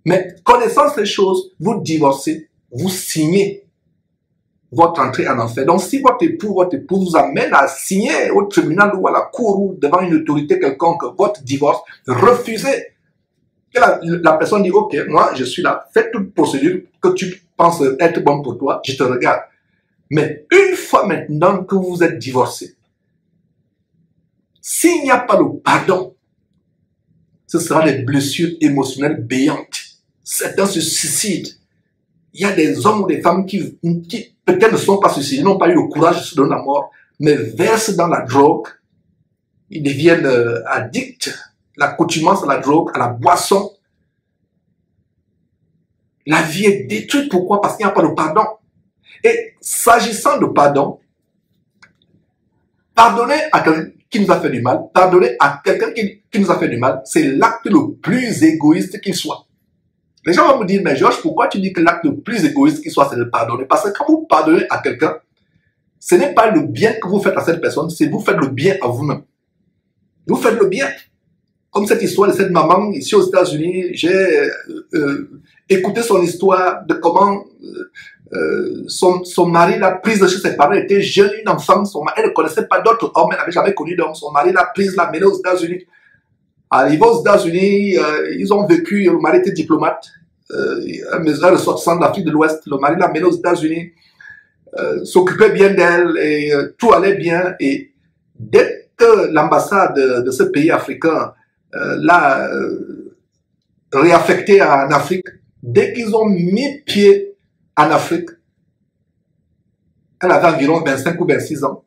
Mais connaissant ces choses, vous divorcez, vous signez votre entrée en enfer. Donc, si votre époux vous amène à signer au tribunal ou à la cour ou devant une autorité quelconque votre divorce, refusez. Et la personne dit, ok, moi, je suis là, fais toute procédure que tu penses être bonne pour toi, je te regarde. Mais une fois maintenant que vous êtes divorcé, s'il n'y a pas le pardon, ce sera des blessures émotionnelles béantes. Certains se suicident. Il y a des hommes ou des femmes qui peut-être ne sont pas suicidés, n'ont pas eu le courage de se donner la mort, mais versent dans la drogue. Ils deviennent addicts. L'accoutumance à la drogue, à la boisson. La vie est détruite. Pourquoi? Parce qu'il n'y a pas de pardon. Et s'agissant de pardon, pardonner à quelqu'un qui nous a fait du mal, pardonner à quelqu'un qui nous a fait du mal, c'est l'acte le plus égoïste qu'il soit. Les gens vont me dire, mais Georges, pourquoi tu dis que l'acte le plus égoïste qu'il soit, c'est de pardonner? Parce que quand vous pardonnez à quelqu'un, ce n'est pas le bien que vous faites à cette personne, c'est vous faites le bien à vous-même. Vous faites le bien. Comme cette histoire de cette maman ici aux États-Unis, j'ai écouté son histoire de comment son mari l'a prise de chez ses parents. Elle était jeune, une enfant, elle ne connaissait pas d'autres hommes, elle n'avait jamais connu d'homme. Son mari l'a prise, l'a menée aux États-Unis. Arrivé aux États-Unis, ils ont vécu, le mari était diplomate, un ressortissant de l'Afrique de l'Ouest. Le mari l'a menée aux États-Unis, s'occupait bien d'elle et tout allait bien. Et dès que l'ambassade de ce pays africain l'a réaffectée en Afrique, dès qu'ils ont mis pied en Afrique, elle avait environ 25 ou 26 ans.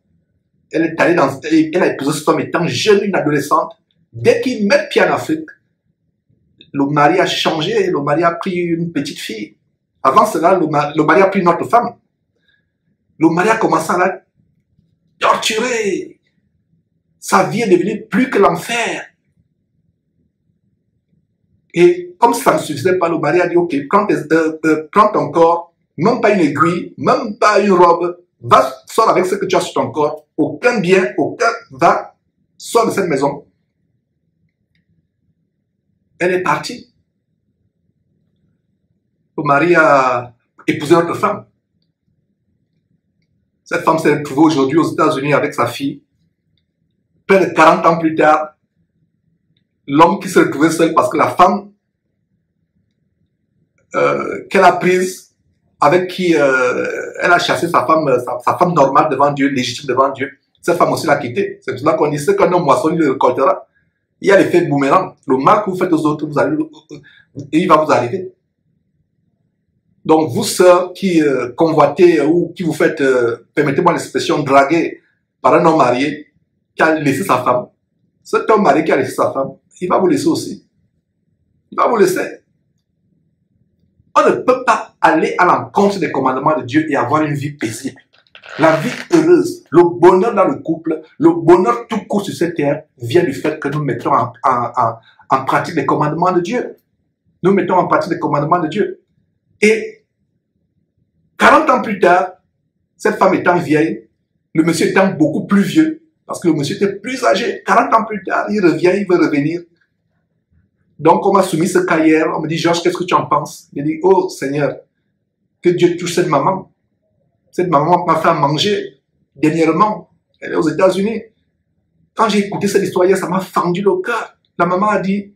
Elle est allée elle a épousé cet homme étant jeune, une adolescente. Dès qu'ils mettent pied en Afrique, le mari a changé, le mari a pris une petite fille. Avant cela, le mari a pris une autre femme. Le mari a commencé à la torturer. Sa vie est devenue plus que l'enfer. Et comme ça ne suffisait pas, le mari a dit, ok, prends ton corps, même pas une aiguille, même pas une robe, va, sors avec ce que tu as sur ton corps, aucun bien, va, sors de cette maison. Elle est partie. Le mari a épousé notre femme. Cette femme s'est retrouvée aujourd'hui aux États-Unis avec sa fille. Près de 40 ans plus tard, l'homme qui s'est retrouvé seul parce que la femme qu'elle a prise, avec qui elle a chassé sa femme normale devant Dieu, légitime devant Dieu, cette femme aussi l'a quitté. C'est pour cela qu'on dit, ce qu'un homme moissonne, il le récoltera. Il y a l'effet boomerang. Le mal que vous faites aux autres, il va vous arriver. Donc, vous, sœurs, qui convoitez ou qui vous faites, permettez-moi l'expression, draguer par un homme marié qui a laissé sa femme, cet homme marié qui a laissé sa femme, il va vous laisser aussi. Il va vous laisser. On ne peut pas aller à l'encontre des commandements de Dieu et avoir une vie paisible. La vie heureuse, le bonheur dans le couple, le bonheur tout court sur cette terre vient du fait que nous mettons en pratique les commandements de Dieu. Nous mettons en pratique les commandements de Dieu. Et 40 ans plus tard, cette femme étant vieille, le monsieur étant beaucoup plus vieux, parce que le monsieur était plus âgé, 40 ans plus tard, il revient, il veut revenir. Donc, on m'a soumis ce cas hier, on me dit, Georges, qu'est-ce que tu en penses? Il dit, oh Seigneur, que Dieu touche cette maman. Cette maman m'a fait manger dernièrement. Elle est aux États-Unis. Quand j'ai écouté cette histoire hier, ça m'a fendu le cœur. La maman a dit,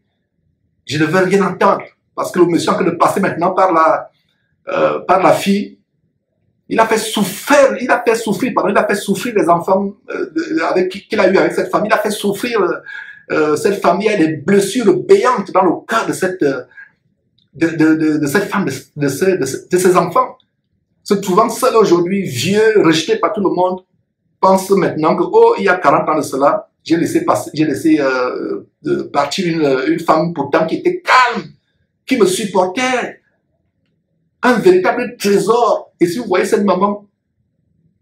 je ne veux rien entendre. Parce que le monsieur est en train de passer maintenant par la fille. Il a fait souffrir les enfants qu'il a eu avec cette famille. Il a fait souffrir cette famille. Il y a des blessures béantes dans le cœur de cette femme, de ses enfants. Se trouvant seul aujourd'hui, vieux, rejeté par tout le monde, pense maintenant que, oh, il y a 40 ans de cela, j'ai laissé partir une femme pourtant qui était calme, qui me supportait, Un véritable trésor. Et si vous voyez cette maman,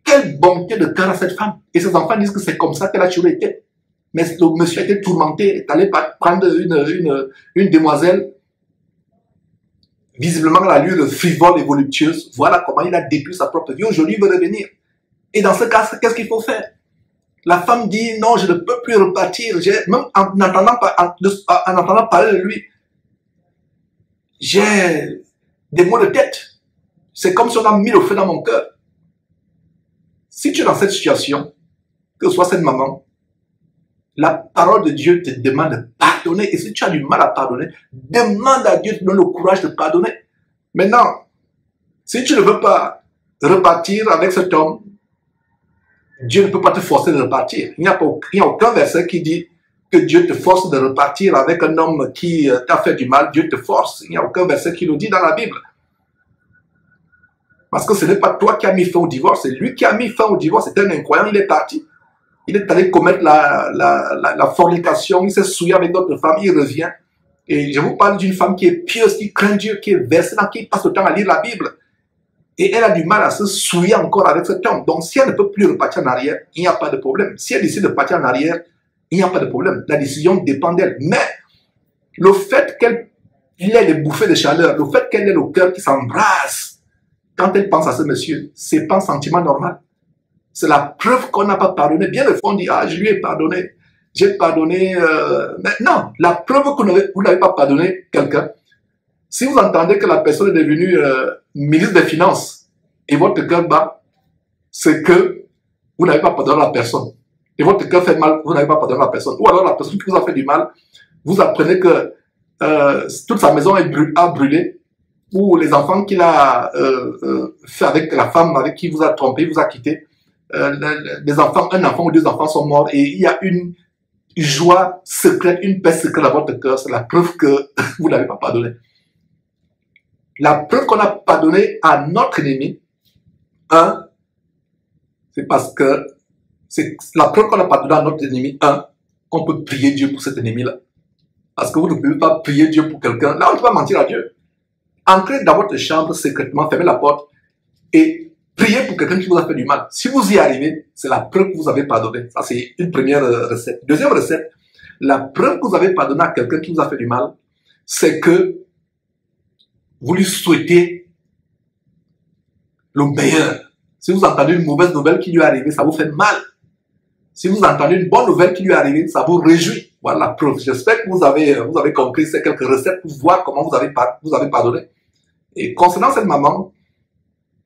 quelle bonté de cœur à cette femme. Et ses enfants disent que c'est comme ça qu'elle a toujours été. Mais le monsieur a été tourmenté, est allé prendre une demoiselle, visiblement à l'allure frivole et voluptueuse. Voilà comment il a détruit sa propre vie. Aujourd'hui, il veut revenir. Et dans ce cas, qu'est-ce qu'il faut faire? La femme dit, non, je ne peux plus repartir. Même en entendant parler de lui, j'ai des maux de tête. C'est comme si on a mis le feu dans mon cœur. Si tu es dans cette situation, que ce soit cette maman, la parole de Dieu te demande de pardonner. Et si tu as du mal à pardonner, demande à Dieu de te donner le courage de pardonner. Maintenant, si tu ne veux pas repartir avec cet homme, Dieu ne peut pas te forcer de repartir. Il n'y a aucun verset qui dit que Dieu te force de repartir avec un homme qui t'a fait du mal. Dieu te force. Il n'y a aucun verset qui le dit dans la Bible. Parce que ce n'est pas toi qui as mis fin au divorce, c'est lui qui a mis fin au divorce. C'est un incroyant, il est parti. Il est allé commettre la fornication, il s'est souillé avec d'autres femmes, il revient. Et je vous parle d'une femme qui est pieuse, qui craint Dieu, qui est versée, qui passe le temps à lire la Bible. Et elle a du mal à se souiller encore avec cet homme. Donc si elle ne peut plus repartir en arrière, il n'y a pas de problème. Si elle décide de partir en arrière, il n'y a pas de problème. La décision dépend d'elle. Mais le fait qu'elle ait des bouffées de chaleur, le fait qu'elle ait le cœur qui s'embrasse, quand elle pense à ce monsieur, ce n'est pas un sentiment normal. C'est la preuve qu'on n'a pas pardonné. Bien le fond, on dit, ah, je lui ai pardonné. J'ai pardonné. Mais non, la preuve que vous n'avez pas pardonné quelqu'un, si vous entendez que la personne est devenue ministre des Finances et votre cœur bat, c'est que vous n'avez pas pardonné la personne. Et votre cœur fait mal, vous n'avez pas pardonné la personne. Ou alors la personne qui vous a fait du mal, vous apprenez que toute sa maison a brûlé, ou les enfants qu'il a fait avec la femme avec qui vous a trompé, vous a quitté. Un enfant ou deux enfants sont morts et il y a une joie secrète, une paix secrète dans votre cœur. C'est la preuve que vous n'avez pas pardonné. La preuve qu'on a pardonné à notre ennemi, c'est parce que c'est la preuve qu'on a pardonné à notre ennemi, qu'on peut prier Dieu pour cet ennemi-là. Parce que vous ne pouvez pas prier Dieu pour quelqu'un. Là, on ne peut pas mentir à Dieu. Entrez dans votre chambre secrètement, fermez la porte et priez pour quelqu'un qui vous a fait du mal. Si vous y arrivez, c'est la preuve que vous avez pardonné. Ça, c'est une première recette. Deuxième recette, la preuve que vous avez pardonné à quelqu'un qui vous a fait du mal, c'est que vous lui souhaitez le meilleur. Si vous entendez une mauvaise nouvelle qui lui est arrivée, ça vous fait mal. Si vous entendez une bonne nouvelle qui lui est arrivée, ça vous réjouit. Voilà la preuve. J'espère que vous avez compris ces quelques recettes pour voir comment vous avez pardonné. Et concernant cette maman,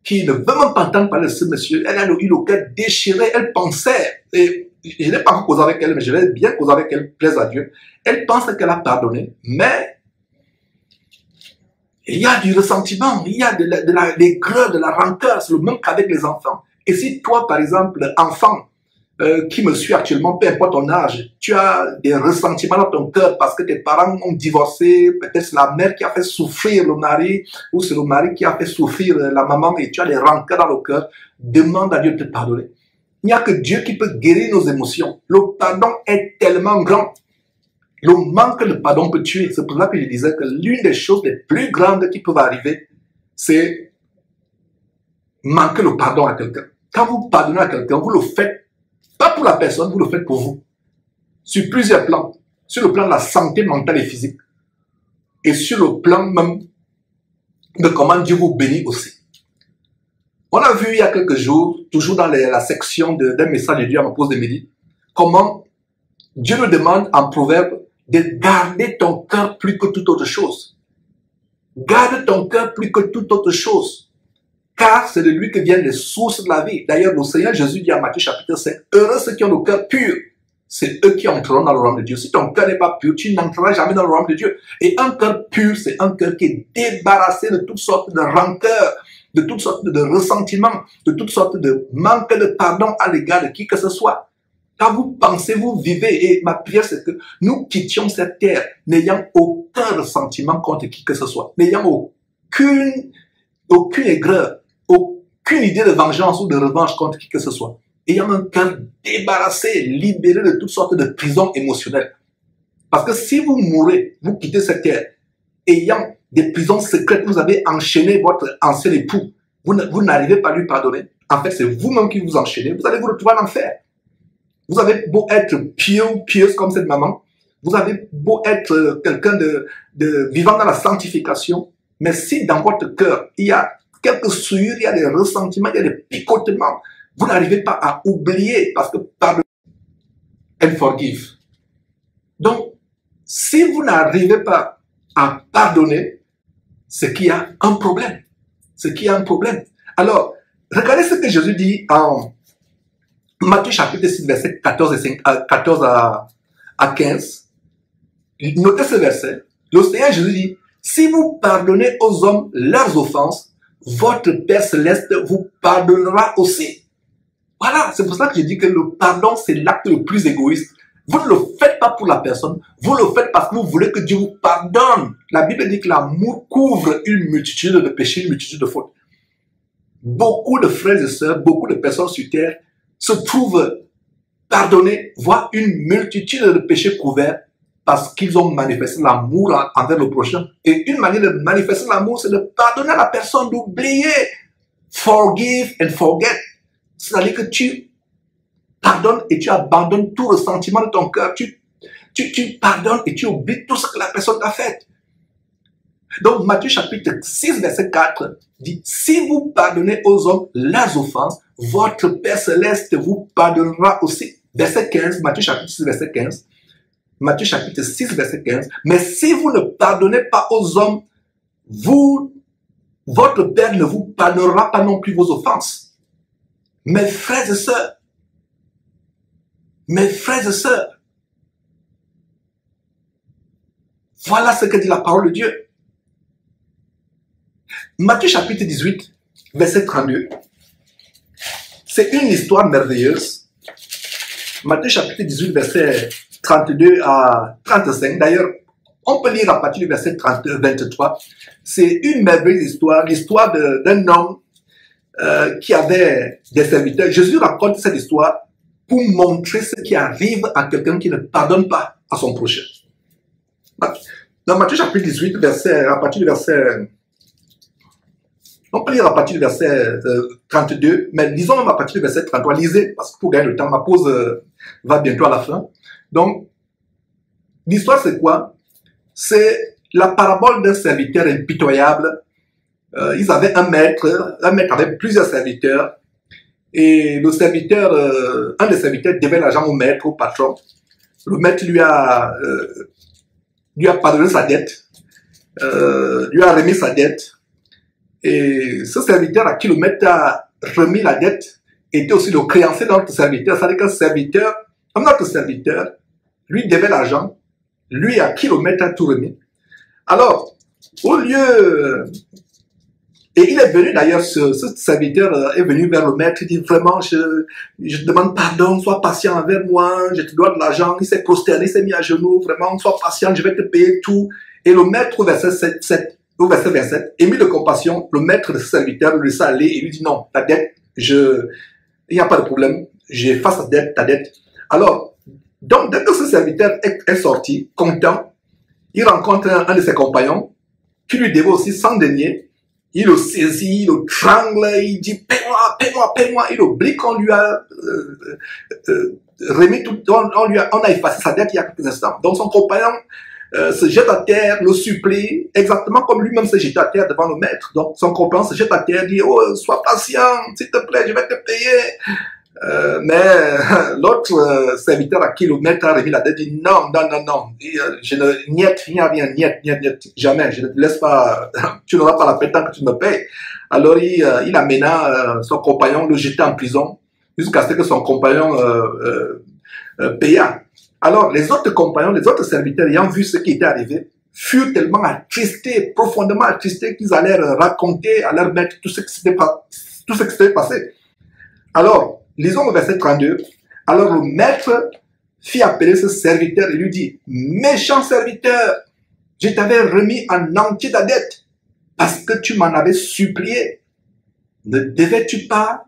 qui ne veut même pas entendre parler de ce monsieur, elle a eu le cœur déchiré, elle pensait, et je n'ai pas encore causé avec elle, mais je vais bien causer avec elle, plaise à Dieu, elle pense qu'elle a pardonné, mais il y a du ressentiment, il y a de l'aigreur, de la rancœur, c'est le même qu'avec les enfants. Et si toi, par exemple, enfant, qui me suit actuellement, peu importe ton âge, tu as des ressentiments dans ton cœur parce que tes parents ont divorcé, peut-être c'est la mère qui a fait souffrir le mari, ou c'est le mari qui a fait souffrir la maman, et tu as des rancœurs dans le cœur, demande à Dieu de te pardonner. Il n'y a que Dieu qui peut guérir nos émotions. Le pardon est tellement grand. Le manque de pardon peut tuer. C'est pour ça que je disais que l'une des choses les plus grandes qui peuvent arriver, c'est manquer le pardon à quelqu'un. Quand vous pardonnez à quelqu'un, vous le faites pas pour la personne, vous le faites pour vous. Sur plusieurs plans. Sur le plan de la santé mentale et physique. Et sur le plan même de comment Dieu vous bénit aussi. On a vu il y a quelques jours, toujours dans la section d'un message de Dieu à ma pause de midi, comment Dieu nous demande en proverbe de garder ton cœur plus que toute autre chose. Garde ton cœur plus que toute autre chose. Car c'est de lui que viennent les sources de la vie. D'ailleurs, le Seigneur Jésus dit à Matthieu chapitre 5, heureux ceux qui ont le cœur pur, c'est eux qui entreront dans le royaume de Dieu. Si ton cœur n'est pas pur, tu n'entreras jamais dans le royaume de Dieu. Et un cœur pur, c'est un cœur qui est débarrassé de toutes sortes de rancœurs, de toutes sortes de ressentiments, de toutes sortes de manque de pardon à l'égard de qui que ce soit. Quand vous pensez, vous vivez, et ma prière c'est que nous quittions cette terre n'ayant aucun ressentiment contre qui que ce soit, n'ayant aucune aigreur, aucune idée de vengeance ou de revanche contre qui que ce soit, ayant un cœur débarrassé, libéré de toutes sortes de prisons émotionnelles. Parce que si vous mourrez, vous quittez cette terre, ayant des prisons secrètes, vous avez enchaîné votre ancien époux, vous n'arrivez pas à lui pardonner. En fait, c'est vous-même qui vous enchaînez. Vous allez vous retrouver en enfer. Vous avez beau être pieux ou pieuse comme cette maman, vous avez beau être quelqu'un de vivant dans la sanctification, mais si dans votre cœur, il y a quelques souillures, il y a des ressentiments, il y a des picotements, vous n'arrivez pas à oublier parce que pardon and forgive. Donc, si vous n'arrivez pas à pardonner, c'est qu'il y a un problème. C'est qu'il y a un problème. Alors, regardez ce que Jésus dit en Matthieu chapitre 6, verset 14 à 15. Notez ce verset. Le Seigneur Jésus dit, si vous pardonnez aux hommes leurs offenses, votre Père Céleste vous pardonnera aussi. Voilà, c'est pour ça que je dis que le pardon, c'est l'acte le plus égoïste. Vous ne le faites pas pour la personne, vous le faites parce que vous voulez que Dieu vous pardonne. La Bible dit que l'amour couvre une multitude de péchés, une multitude de fautes. Beaucoup de frères et sœurs, beaucoup de personnes sur terre se trouvent pardonnés, voire une multitude de péchés couverts parce qu'ils ont manifesté l'amour envers le prochain. Et une manière de manifester l'amour, c'est de pardonner à la personne, d'oublier. Forgive and forget. C'est-à-dire que tu pardonnes et tu abandonnes tout ressentiment de ton cœur. Tu pardonnes et tu oublies tout ce que la personne t'a fait. Donc, Matthieu chapitre 6, verset 4 dit, si vous pardonnez aux hommes leurs offenses, votre Père Céleste vous pardonnera aussi. Verset 15, Matthieu chapitre 6, verset 15. Matthieu chapitre 6, verset 15. Mais si vous ne pardonnez pas aux hommes, votre Père ne vous pardonnera pas non plus vos offenses. Mes frères et sœurs, voilà ce que dit la parole de Dieu. Matthieu chapitre 18, verset 32. C'est une histoire merveilleuse. Matthieu chapitre 18, verset 32 à 35. D'ailleurs, on peut lire à partir du verset 23. C'est une merveilleuse histoire, l'histoire d'un homme qui avait des serviteurs. Jésus raconte cette histoire pour montrer ce qui arrive à quelqu'un qui ne pardonne pas à son prochain. Dans Matthieu chapitre 18, à partir du verset... On peut lire à partir du verset 32, mais lisons même à partir du verset 33. Lisez, parce que pour gagner le temps, ma pause va bientôt à la fin. Donc, l'histoire c'est quoi? C'est la parabole d'un serviteur impitoyable. Ils avaient un maître avait plusieurs serviteurs. Et le serviteur, un des serviteurs devait l'argent au maître, au patron. Le maître lui a pardonné sa dette, lui a remis sa dette. Et ce serviteur à qui le maître a remis la dette était aussi le créancier de notre serviteur. C'est-à-dire qu'un notre serviteur, lui devait l'argent, lui à qui le maître a tout remis. Alors, au lieu... Et il est venu d'ailleurs, ce serviteur est venu vers le maître, il dit vraiment, je demande pardon, sois patient envers moi, je te dois de l'argent. Il s'est prosterné, il s'est mis à genoux, vraiment, sois patient, je vais te payer tout. Et le maître, au verset 27, ému de compassion, le maître de ce serviteur le laissa aller et lui dit non, ta dette, il n'y a pas de problème, j'efface ta dette. Alors, donc, dès que ce serviteur est sorti, content, il rencontre un de ses compagnons qui lui devait aussi 100 deniers. Il le saisit, il le trangle, il dit paie-moi, paie-moi, paie-moi. Il oublie qu'on lui a remis tout, on a effacé sa dette il y a quelques instants. Donc son compagnon se jette à terre, le supplie, exactement comme lui-même se jette à terre devant le maître. Donc son compagnon se jette à terre, dit oh, sois patient, s'il te plaît, je vais te payer. Mais l'autre serviteur à qui le maître a remis la dette dit non, non, non, non, je ne, niet, il n'y a rien, niet, jamais, je ne te laisse pas, tu n'auras pas la paix tant que tu me payes. Alors il amena son compagnon, le jeta en prison, jusqu'à ce que son compagnon paya. Alors les autres compagnons, les autres serviteurs ayant vu ce qui était arrivé, furent tellement attristés, profondément attristés, qu'ils allèrent raconter à leur maître tout ce qui s'était passé. Alors, lisons le verset 32. Alors le maître fit appeler ce serviteur et lui dit, méchant serviteur, je t'avais remis en entier ta dette parce que tu m'en avais supplié. Ne devais-tu pas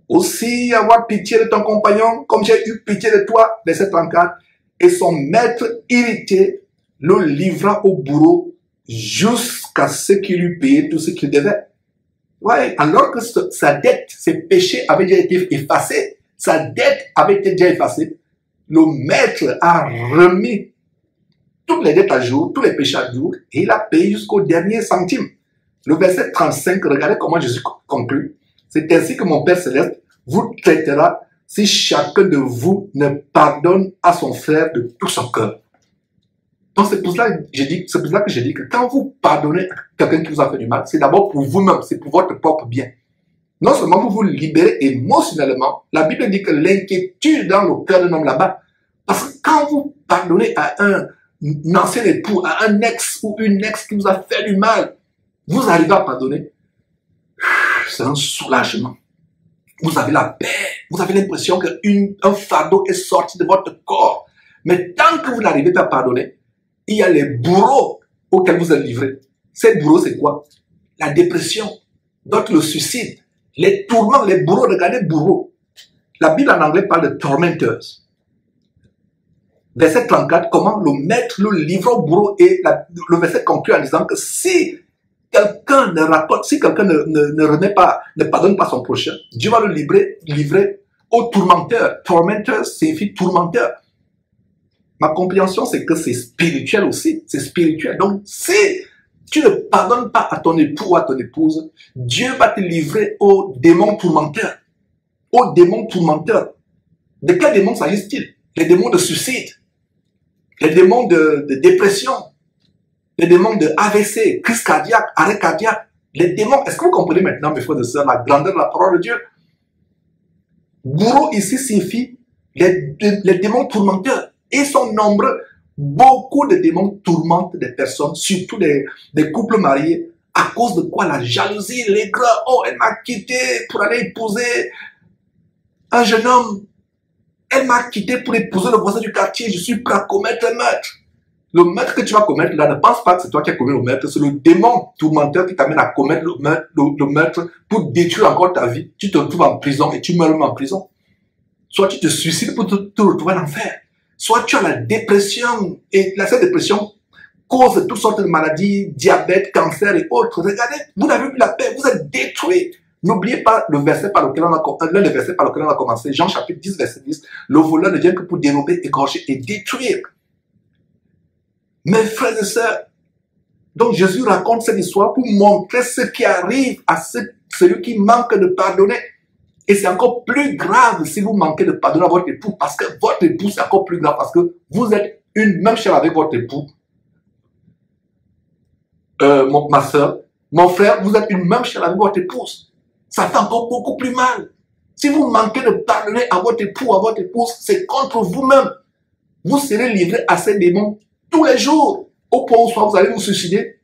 aussi avoir pitié de ton compagnon comme j'ai eu pitié de toi? Verset 34. Et son maître irrité le livra au bourreau jusqu'à ce qu'il eût payé tout ce qu'il devait. Ouais, alors que sa dette, ses péchés avaient déjà été effacés, sa dette avait été déjà effacée, le maître a remis toutes les dettes à jour, tous les péchés à jour, et il a payé jusqu'au dernier centime. Le verset 35, regardez comment Jésus conclut. C'est ainsi que mon Père Céleste vous traitera si chacun de vous ne pardonne à son frère de tout son cœur. Donc c'est pour cela que j'ai dit que quand vous pardonnez à quelqu'un qui vous a fait du mal, c'est d'abord pour vous-même, c'est pour votre propre bien. Non seulement pour vous libérer émotionnellement, la Bible dit que l'inquiétude dans le cœur d'un homme là-bas, parce que quand vous pardonnez à un ancien époux, à un ex ou une ex qui vous a fait du mal, vous arrivez à pardonner, c'est un soulagement. Vous avez la paix, vous avez l'impression qu'un fardeau est sorti de votre corps. Mais tant que vous n'arrivez pas à pardonner, il y a les bourreaux auxquels vous êtes livrés. Ces bourreaux, c'est quoi? La dépression, d'autres le suicide, les tourments, les bourreaux. Regardez bourreaux. La Bible en anglais parle de tormentors. Verset 34, comment le maître le livre au bourreau, et le verset conclut en disant que si quelqu'un ne pardonne pas son prochain, Dieu va le livrer au tourmenteur. Tormentor signifie tourmenteur. Ma compréhension, c'est que c'est spirituel aussi. C'est spirituel. Donc, si tu ne pardonnes pas à ton époux ou à ton épouse, Dieu va te livrer aux démons tourmenteurs. Aux démons tourmenteurs. De quels démons s'agit-il? Les démons de suicide, les démons de dépression, les démons de AVC, crise cardiaque, arrêt cardiaque. Les démons, est-ce que vous comprenez maintenant, mes frères et sœurs, la grandeur de la parole de Dieu? Bourreau ici signifie les démons tourmenteurs. Ils sont nombreux. Beaucoup de démons tourmentent des personnes, surtout des couples mariés. À cause de quoi? La jalousie, l'aigreur. Oh, elle m'a quitté pour aller épouser un jeune homme. Elle m'a quitté pour épouser le voisin du quartier. Je suis prêt à commettre un meurtre. Le meurtre que tu vas commettre là, ne pense pas que c'est toi qui as commis le meurtre. C'est le démon tourmenteur qui t'amène à commettre le meurtre pour détruire encore ta vie. Tu te retrouves en prison et tu meurs même en prison. Soit tu te suicides pour te retrouver en enfer. Soit tu as la dépression, et cette dépression cause toutes sortes de maladies, diabète, cancer et autres. Regardez, vous n'avez plus la paix, vous êtes détruits. N'oubliez pas l'un des versets par lequel on a commencé, Jean chapitre 10, verset 10. Le voleur ne vient que pour dérober, égorger et détruire. Mes frères et sœurs, donc Jésus raconte cette histoire pour montrer ce qui arrive à celui qui manque de pardonner. Et c'est encore plus grave si vous manquez de pardonner à votre époux, parce que votre époux, c'est encore plus grave, parce que vous êtes une même chair avec votre époux. Ma soeur, mon frère, vous êtes une même chair avec votre épouse. Ça fait encore beaucoup plus mal. Si vous manquez de pardonner à votre époux, à votre épouse, c'est contre vous-même. Vous serez livré à ces démons tous les jours, au point où soit vous allez vous suicider,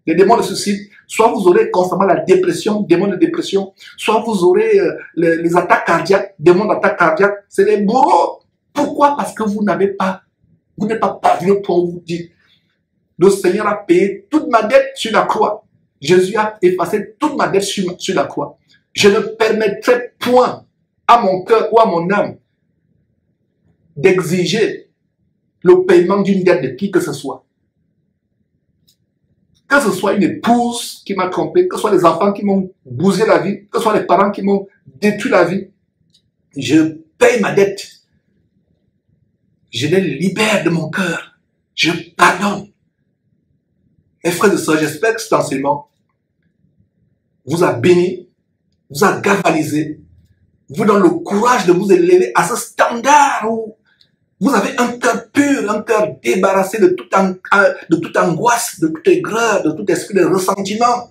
les démons de suicide, soit vous aurez constamment la dépression, démons de dépression, soit vous aurez les attaques cardiaques, démons d'attaque cardiaque. C'est les bourreaux. Pourquoi? Parce que vous n'êtes pas parvenu au point où vous dites, le Seigneur a payé toute ma dette sur la croix. Jésus a effacé toute ma dette sur la croix. Je ne permettrai point à mon cœur ou à mon âme d'exiger le paiement d'une dette de qui que ce soit. Que ce soit une épouse qui m'a trompé, que ce soit les enfants qui m'ont bousillé la vie, que ce soit les parents qui m'ont détruit la vie, je paye ma dette. Je les libère de mon cœur. Je pardonne. Mes frères et sœurs, j'espère que cet enseignement vous a béni, vous a galvanisé, vous donne le courage de vous élever à ce standard où vous avez un cœur pur, un cœur débarrassé de toute angoisse, de toute aigreur, de tout esprit de ressentiment.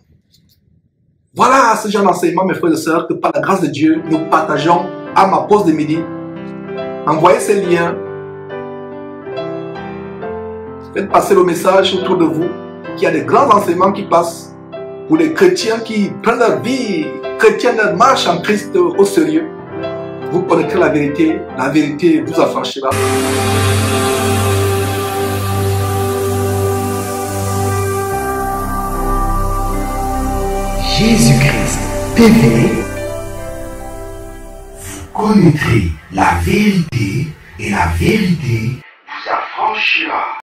Voilà ce genre d'enseignement, mes frères et sœurs, que par la grâce de Dieu, nous partageons à ma pause de midi. Envoyez ces liens. Faites passer le message autour de vous qu'il y a des grands enseignements qui passent pour les chrétiens qui prennent leur vie chrétienne, leur marche en Christ au sérieux. Vous connaîtrez la vérité vous affranchira. Jésus-Christ TV, vous connaîtrez la vérité et la vérité vous affranchira.